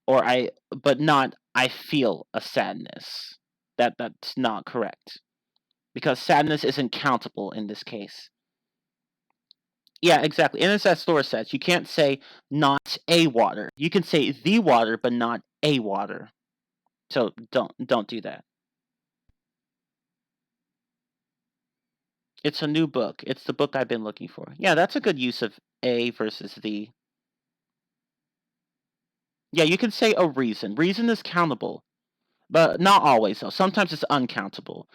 not, I feel a sadness. That's not correct. Because sadness isn't countable in this case. Yeah, exactly. And as that store says, you can't say not a water. You can say the water, but not a water. So don't do that. It's a new book. It's the book I've been looking for. Yeah, that's a good use of a versus the. Yeah, you can say a reason. Reason is countable, but not always though. Sometimes it's uncountable.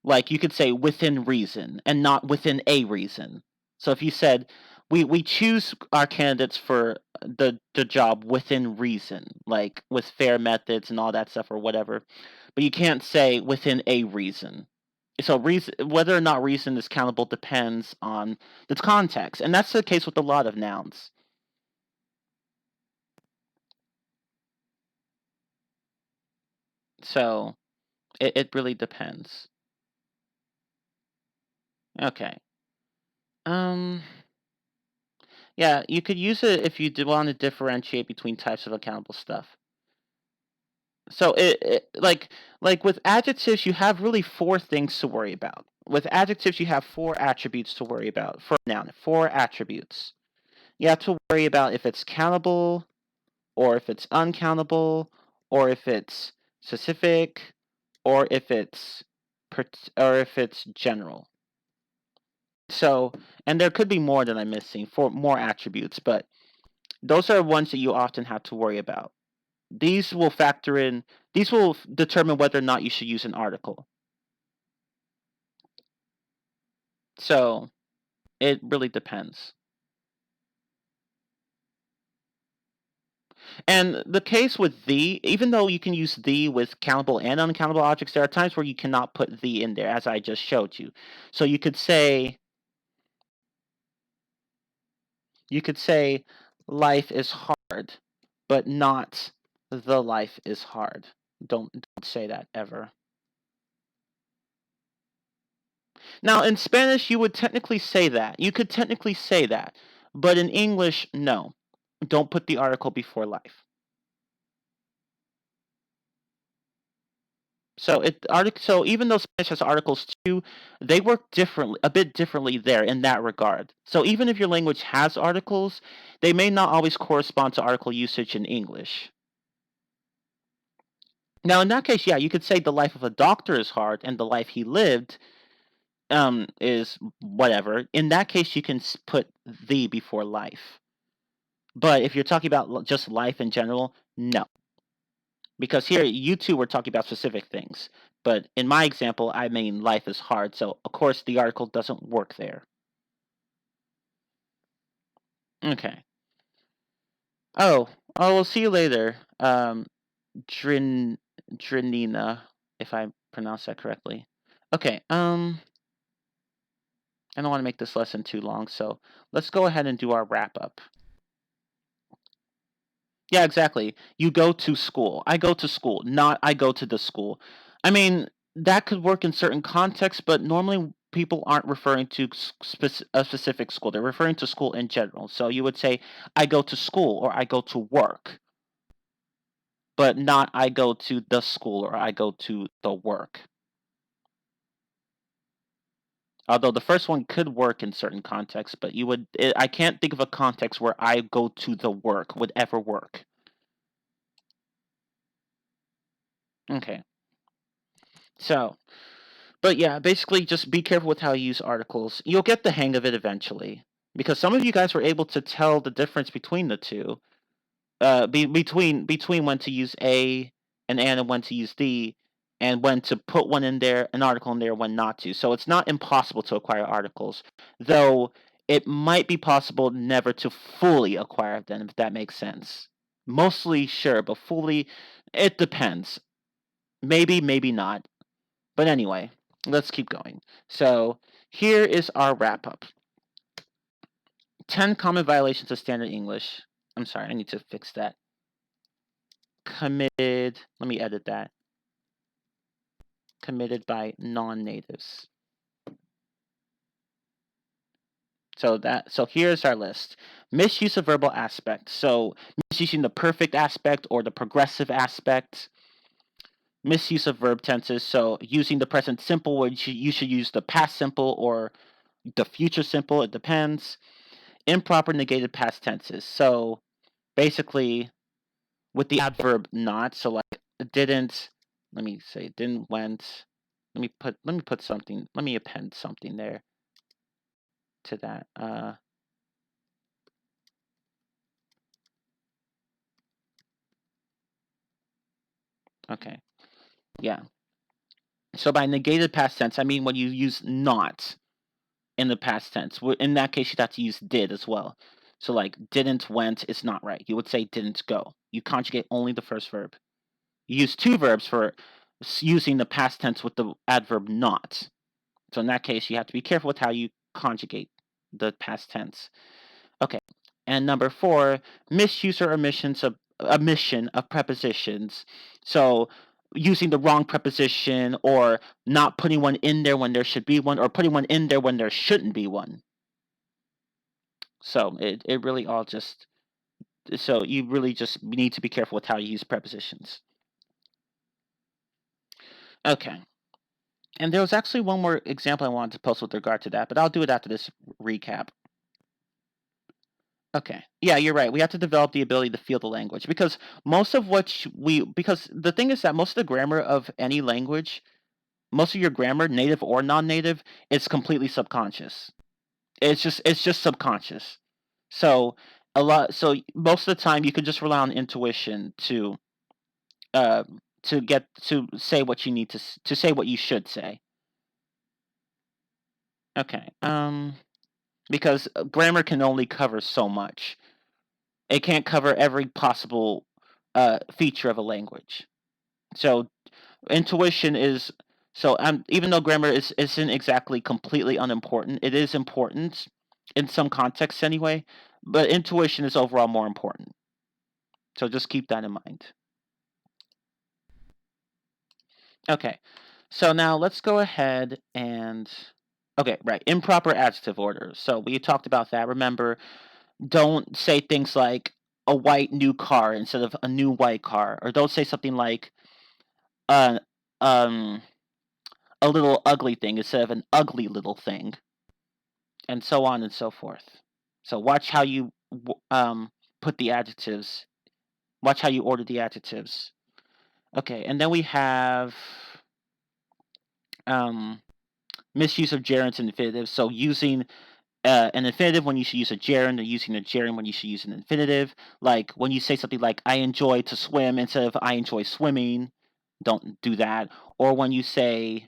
Like you could say within reason and not within a reason. So if you said we choose our candidates for the job within reason, like with fair methods and all that stuff or whatever, but you can't say within a reason. So reason, whether or not reason is countable depends on the context, and that's the case with a lot of nouns. So it really depends. Okay. Yeah, you could use it if you want to differentiate between types of accountable stuff. So like with adjectives, you have really four things to worry about. With adjectives, you have four attributes to worry about. For a noun, four attributes. You have to worry about if it's countable, or if it's uncountable, or if it's specific, or if it's general. So, and there could be more that I'm missing, for more attributes, but those are ones that you often have to worry about. These will factor in, these will determine whether or not you should use an article. So it really depends. And the case with the, even though you can use the with countable and uncountable objects, there are times where you cannot put the in there, as I just showed you. So you could say, life is hard, but not the life is hard. Don't say that ever. Now, in Spanish, you would technically say that. You could technically say that. But in English, no. Don't put the article before life. So even though Spanish has articles too, they work differently, a bit differently there in that regard. So even if your language has articles, they may not always correspond to article usage in English. Now, in that case, yeah, you could say the life of a doctor is hard and the life he lived is whatever. In that case, you can put the before life. But if you're talking about just life in general, no. Because here, you two were talking about specific things. But in my example, I mean life is hard. So, of course, the article doesn't work there. Okay. Oh, we'll see you later. Drinina, if I pronounce that correctly. Okay, I don't want to make this lesson too long, so let's go ahead and do our wrap up. Yeah, exactly. You go to school. I go to school, not I go to the school. I mean, that could work in certain contexts, but normally people aren't referring to a specific school. They're referring to school in general. So you would say, I go to school or I go to work, but not I go to the school or I go to the work. Although the first one could work in certain contexts, but I can't think of a context where I go to the work would ever work. Okay. So, but yeah, basically just be careful with how you use articles. You'll get the hang of it eventually. Because some of you guys were able to tell the difference between the two. Between when to use a and when to use the, and when to put one in there, an article in there, when not to. So it's not impossible to acquire articles, though it might be possible never to fully acquire them, if that makes sense. Mostly sure, but fully, it depends. Maybe, maybe not. But anyway, let's keep going. So here is our wrap up. 10 common violations of standard English. I'm sorry, I need to fix that. Committed, let me edit that. Committed by non-natives. So here's our list. Misuse of verbal aspect. So misusing the perfect aspect or the progressive aspect. Misuse of verb tenses. So using the present simple, where you should use the past simple or the future simple. It depends. Improper negated past tenses. So basically, with the adverb not. So like didn't. Let me say didn't, went. Let me put something. Let me append something there to that. Okay. Yeah. So by negated past tense, I mean when you use not in the past tense. In that case, you'd have to use did as well. So like didn't, went is not right. You would say didn't go. You conjugate only the first verb. You use two verbs for using the past tense with the adverb not. So in that case, you have to be careful with how you conjugate the past tense. Okay. And number 4, misuse or omission of prepositions. So using the wrong preposition, or not putting one in there when there should be one, or putting one in there when there shouldn't be one. So it really all just, so you really just need to be careful with how you use prepositions. Okay. And there was actually one more example I wanted to post with regard to that, but I'll do it after this recap. Okay. Yeah, you're right. We have to develop the ability to feel the language, because most of what because the thing is that most of the grammar of any language, most of your grammar, native or non-native, is completely subconscious. It's just subconscious. So so most of the time you can just rely on intuition uh to say what you need to say what you should say. Okay. Because grammar can only cover so much. It can't cover every possible feature of a language. So intuition is, so even though grammar isn't exactly completely unimportant, it is important in some contexts anyway. But intuition is overall more important. So just keep that in mind. Okay. So now let's go ahead and, okay, right, improper adjective order. So we talked about that. Remember, don't say things like a white new car instead of a new white car, or don't say something like uh, um, a little ugly thing instead of an ugly little thing, and so on and so forth. So watch how you put the adjectives. Watch how you order the adjectives. Okay, and then we have misuse of gerunds and infinitives. So using an infinitive when you should use a gerund, and using a gerund when you should use an infinitive. Like when you say something like "I enjoy to swim" instead of "I enjoy swimming," don't do that. Or when you say,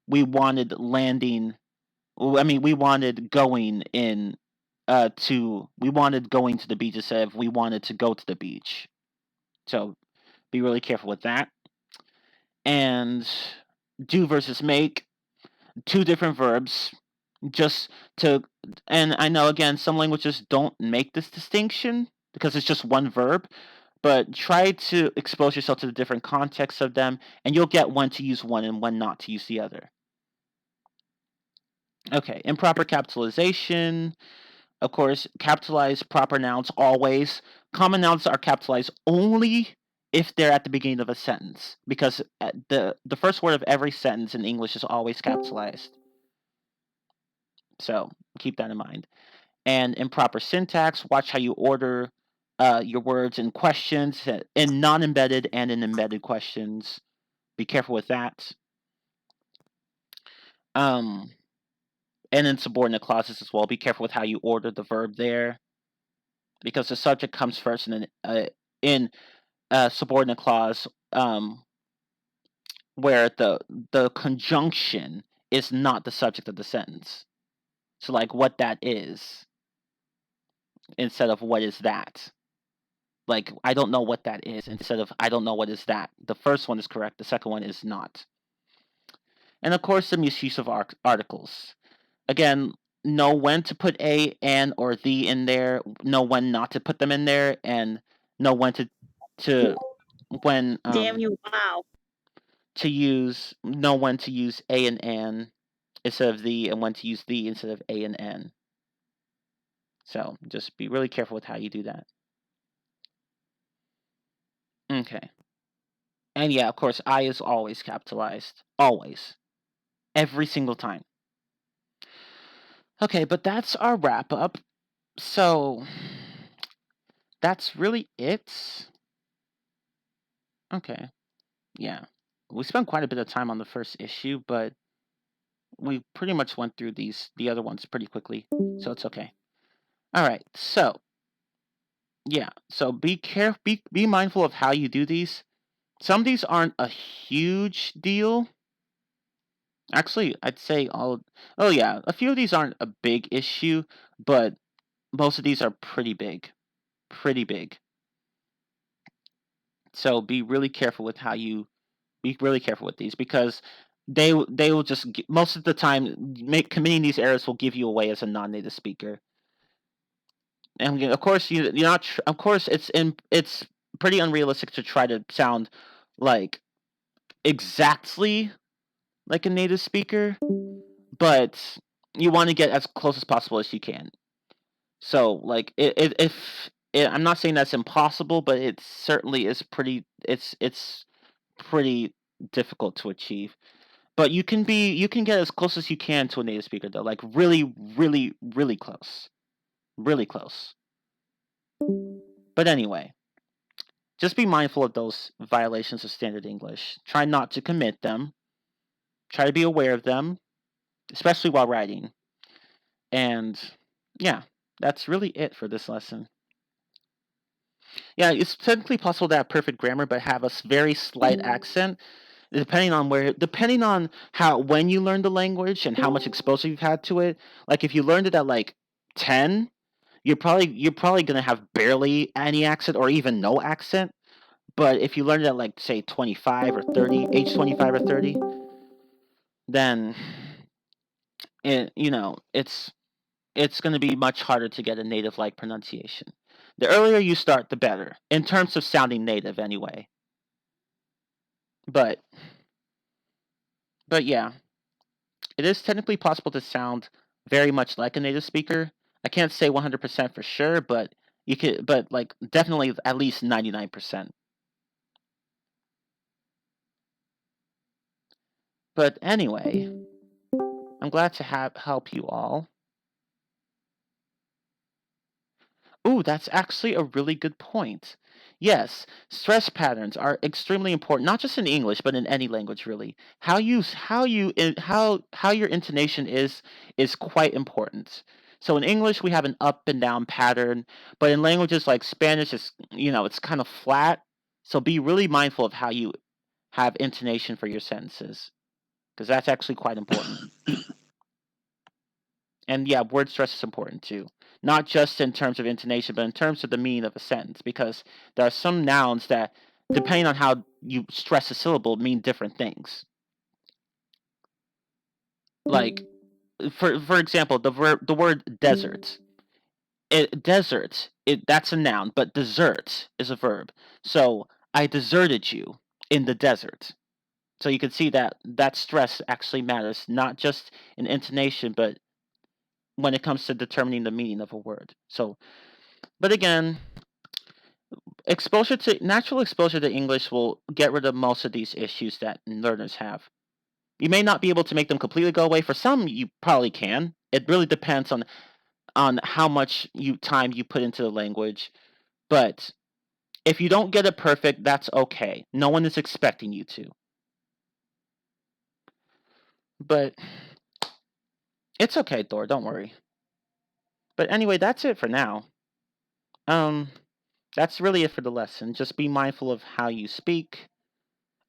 "We wanted landing." I mean, we wanted going in. We wanted going to the beach instead of we wanted to go to the beach. So be really careful with that. And do versus make, two different verbs. Just to, and I know again, some languages don't make this distinction because it's just one verb, but try to expose yourself to the different contexts of them, and you'll get when to use one and when not to use the other. Okay, improper capitalization. Of course, capitalize proper nouns always. Common nouns are capitalized only if they're at the beginning of a sentence, because the first word of every sentence in English is always capitalized. So keep that in mind. And improper syntax, watch how you order your words in questions, in non-embedded and in embedded questions. Be careful with that. And in subordinate clauses as well, be careful with how you order the verb there, because the subject comes first, and then in subordinate clause, where the conjunction is not the subject of the sentence. So like what that is instead of what is that. Like I don't know what that is instead of I don't know what is that. The first one is correct, the second one is not. And of course the misuse of articles. Again, know when to put a, an, or the in there, know when not to put them in there, and know when to when Damn you! Wow. know when to use a and an instead of the, and when to use the instead of a and n. So just be really careful with how you do that. Okay. And yeah, of course, I is always capitalized. Always. Every single time. Okay, but that's our wrap up. So that's really it. Okay. Yeah. We spent quite a bit of time on the first issue, but we pretty much went through the other ones pretty quickly. So it's okay. All right. So yeah. So be careful, be mindful of how you do these. Some of these aren't a huge deal. Actually, I'd say oh yeah, a few of these aren't a big issue, but most of these are pretty big. Pretty big. So be really careful with these, because they will just most of the time committing these errors will give you away as a non-native speaker. And of course you're not of course it's pretty unrealistic to try to sound like exactly like a native speaker, but you want to get as close as possible as you can. So like I'm not saying that's impossible, but it certainly is it's pretty difficult to achieve. But you can get as close as you can to a native speaker though, like really, really, really close. Really close. But anyway, just be mindful of those violations of standard English. Try not to commit them. Try to be aware of them, especially while writing. And yeah, that's really it for this lesson. Yeah, it's technically possible to have perfect grammar but have a very slight accent, depending on how when you learn the language and how much exposure you've had to it. Like if you learned it at like 10, you're probably gonna have barely any accent or even no accent. But if you learn it at like say 25 or 30, age 25 or 30, then it's going to be much harder to get a native like pronunciation. The earlier you start, the better, in terms of sounding native anyway. But yeah, it is technically possible to sound very much like a native speaker. I can't say 100% for sure, but you could, but like definitely at least 99%. But anyway, I'm glad to help you all. Ooh, that's actually a really good point. Yes, stress patterns are extremely important, not just in English, but in any language really. How your intonation is quite important. So in English we have an up and down pattern, but in languages like Spanish it's kind of flat. So be really mindful of how you have intonation for your sentences because that's actually quite important. And yeah, word stress is important too. Not just in terms of intonation, but in terms of the meaning of a sentence, because there are some nouns that, depending on how you stress a syllable, mean different things. Like, for example, the word desert. That's a noun, but desert is a verb. So I deserted you in the desert. So you can see that stress actually matters, not just in intonation, but when it comes to determining the meaning of a word. So, but again, natural exposure to English will get rid of most of these issues that learners have. You may not be able to make them completely go away. For some, you probably can. It really depends on how much time you put into the language. But if you don't get it perfect, that's okay. No one is expecting you to. But it's okay, Thor. Don't worry. But anyway, that's it for now. Um, that's really it for the lesson. Just be mindful of how you speak.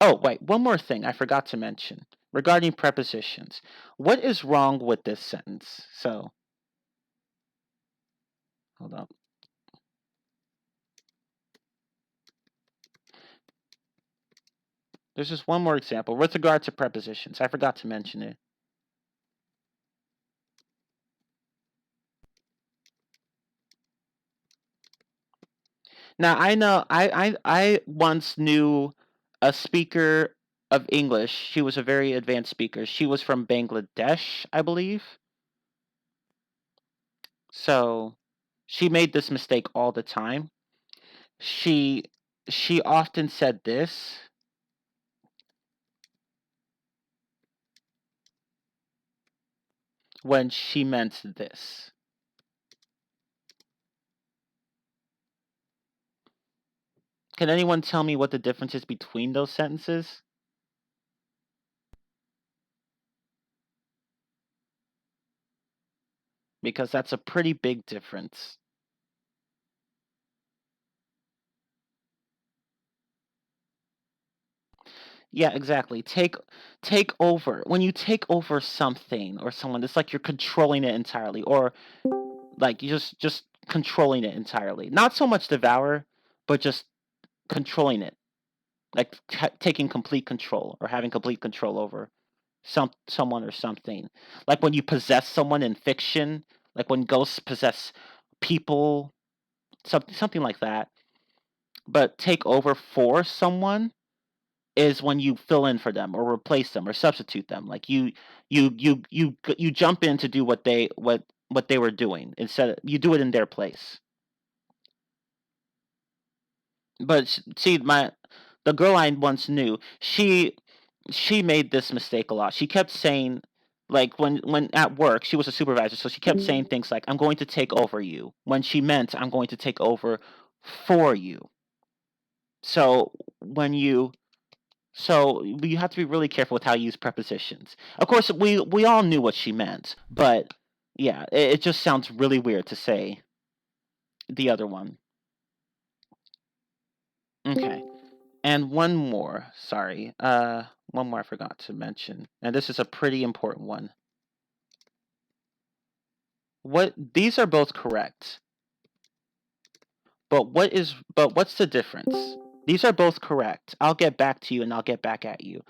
Oh, wait, one more thing I forgot to mention regarding prepositions. What is wrong with this sentence? So, hold on. There's just one more example with regard to prepositions. I forgot to mention it. Now, I know I once knew a speaker of English. She was a very advanced speaker. She was from Bangladesh, I believe. So, she made this mistake all the time. She she often said this when she meant this. Can anyone tell me what the difference is between those sentences? Because that's a pretty big difference. Yeah, exactly. Take over. When you take over something or someone, it's like you're controlling it entirely, or like you just controlling it entirely. Not so much devour, but just controlling it, like taking complete control or having complete control over someone or something. Like when you possess someone in fiction, like when ghosts possess people, something like that. But take over for someone is when you fill in for them or replace them or substitute them. Like you jump in to do what they were doing instead of, you do it in their place. But see, the girl I once knew, she made this mistake a lot. She kept saying, like when at work, she was a supervisor, so she kept saying things like "I'm going to take over you," when she meant "I'm going to take over for you." So when you So you have to be really careful with how you use prepositions. Of course, we all knew what she meant, but yeah, it just sounds really weird to say the other one. Okay, and one more. Sorry, one more I forgot to mention, and this is a pretty important one. What these are both correct, but what's the difference? These are both correct. I'll get back to you, and I'll get back at you.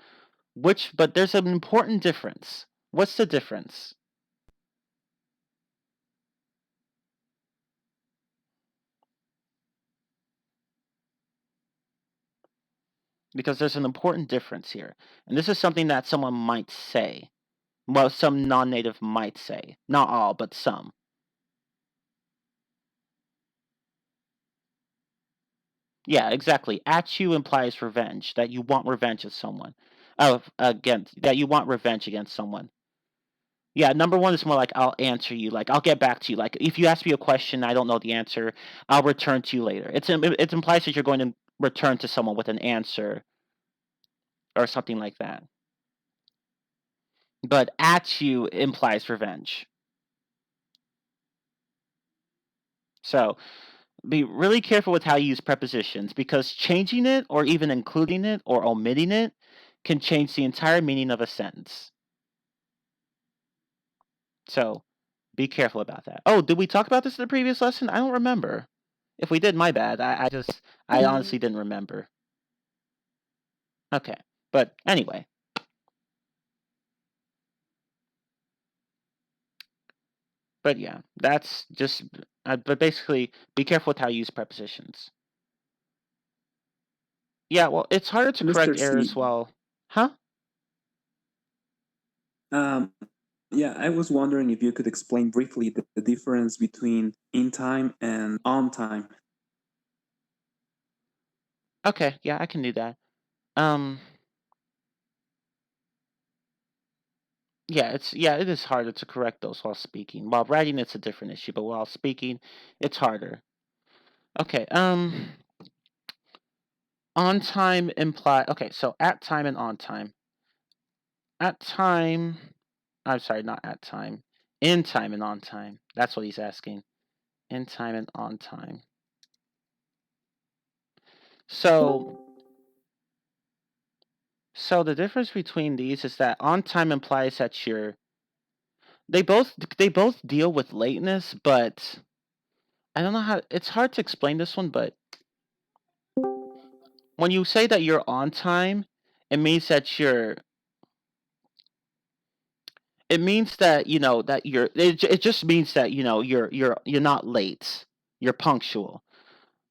But there's an important difference. What's the difference? Because there's an important difference here. And this is something that someone might say. Well, some non-native might say. Not all, but some. Yeah, exactly. At you implies revenge, that you want revenge of someone. That you want revenge against someone. Yeah, number one is more like I'll answer you, like I'll get back to you. Like if you ask me a question, I don't know the answer, I'll return to you later. It implies that you're going to return to someone with an answer or something like that. But at you implies revenge. So be really careful with how you use prepositions because changing it or even including it or omitting it can change the entire meaning of a sentence. So be careful about that. Oh, did we talk about this in the previous lesson? I don't remember. If we did, my bad. I honestly didn't remember. Okay. But anyway. But yeah, that's just, but basically, be careful with how you use prepositions. Yeah, well, it's harder to correct Mr. errors C, while, huh? yeah, I was wondering if you could explain briefly the difference between in time and on time. Okay, yeah, I can do that. Yeah, it is harder to correct those while speaking. While writing, it's a different issue, but while speaking, it's harder. Okay, on time imply. Okay, so at time and on time. At time, I'm sorry, not at time. In time and on time. That's what he's asking. In time and on time. So the difference between these is that on time implies that they both deal with lateness, but I don't know how it's hard to explain this one, but when you say that you're on time, it means that it means that that it just means that you're not late. You're punctual.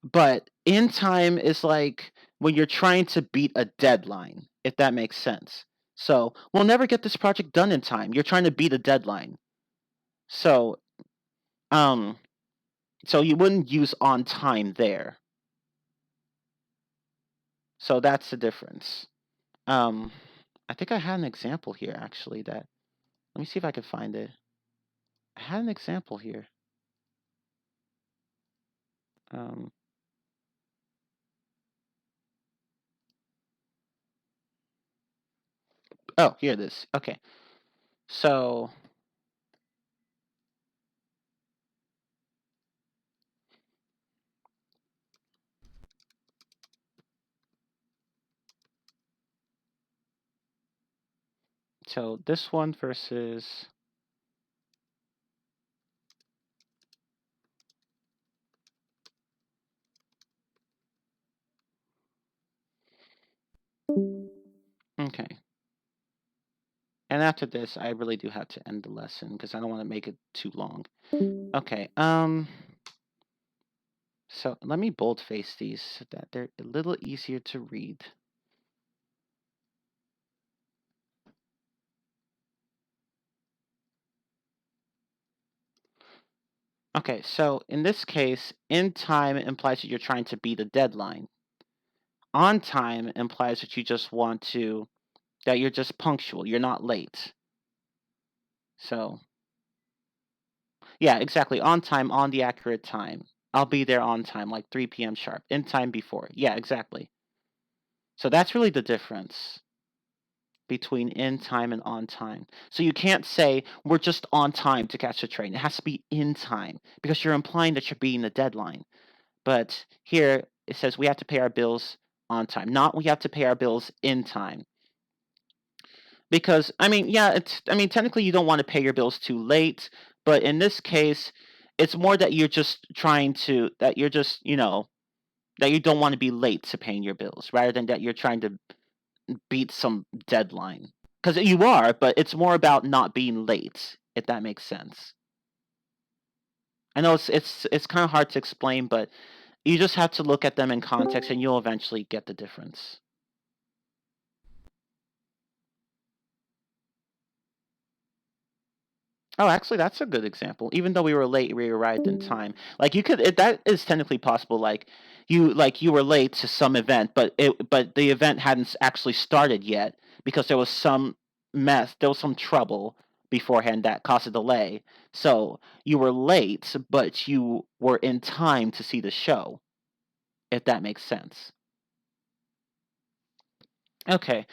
But in time is like when you're trying to beat a deadline, if that makes sense. So we'll never get this project done in time. You're trying to beat a deadline. So um so you wouldn't use on time there. So that's the difference. Um I think I had an example here actually that let me see if I can find it. I had an example here. Um oh, here it is. Okay. So this one versus okay. And after this, I really do have to end the lesson because I don't want to make it too long. Okay. So let me boldface these so that they're a little easier to read. Okay, so in this case, in time implies that you're trying to beat a deadline. On time implies that you just want to, that you're just punctual, you're not late. So, yeah, exactly. On time, on the accurate time. I'll be there on time, like 3 p.m. sharp. In time before. Yeah, exactly. So that's really the difference between in time and on time. So you can't say we're just on time to catch the train. It has to be in time because you're implying that you're beating the deadline. But here it says we have to pay our bills on time, not we have to pay our bills in time. Because I mean, yeah, technically you don't want to pay your bills too late, but in this case, it's more that you're just trying to that you're just, that you don't want to be late to paying your bills rather than that you're trying to beat some deadline. Because you are, but it's more about not being late, if that makes sense. I know it's kind of hard to explain, but you just have to look at them in context and you'll eventually get the difference. Oh, actually, that's a good example. Even though we were late, we arrived in time. Like that is technically possible. Like you were late to some event, but the event hadn't actually started yet because there was some mess, there was some trouble. beforehand that caused a delay. So you were late, but you were in time to see the show, if that makes sense. Okay.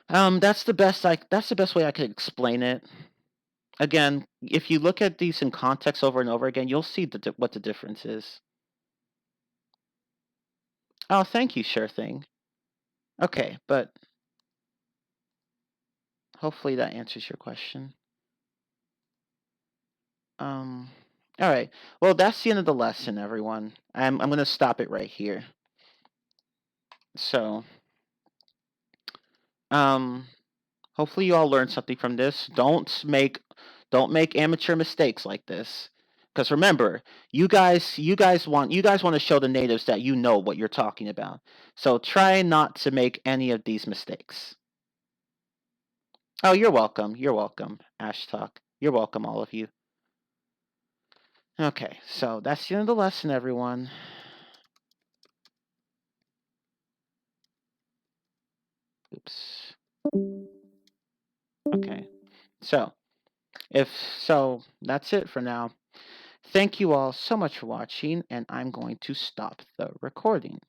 That's the best way I could explain it. Again, if you look at these in context over and over again, you'll see what the difference is. Oh, thank you, sure thing. Okay, but hopefully that answers your question. All right. Well, that's the end of the lesson, everyone. I'm going to stop it right here. So, hopefully you all learned something from this. Don't make amateur mistakes like this. Because remember, you guys want to show the natives that you know what you're talking about. So try not to make any of these mistakes. Oh, you're welcome. You're welcome, Ash Talk. You're welcome, all of you. Okay, so that's the end of the lesson, everyone. Oops. Okay. So, that's it for now. Thank you all so much for watching, and I'm going to stop the recording.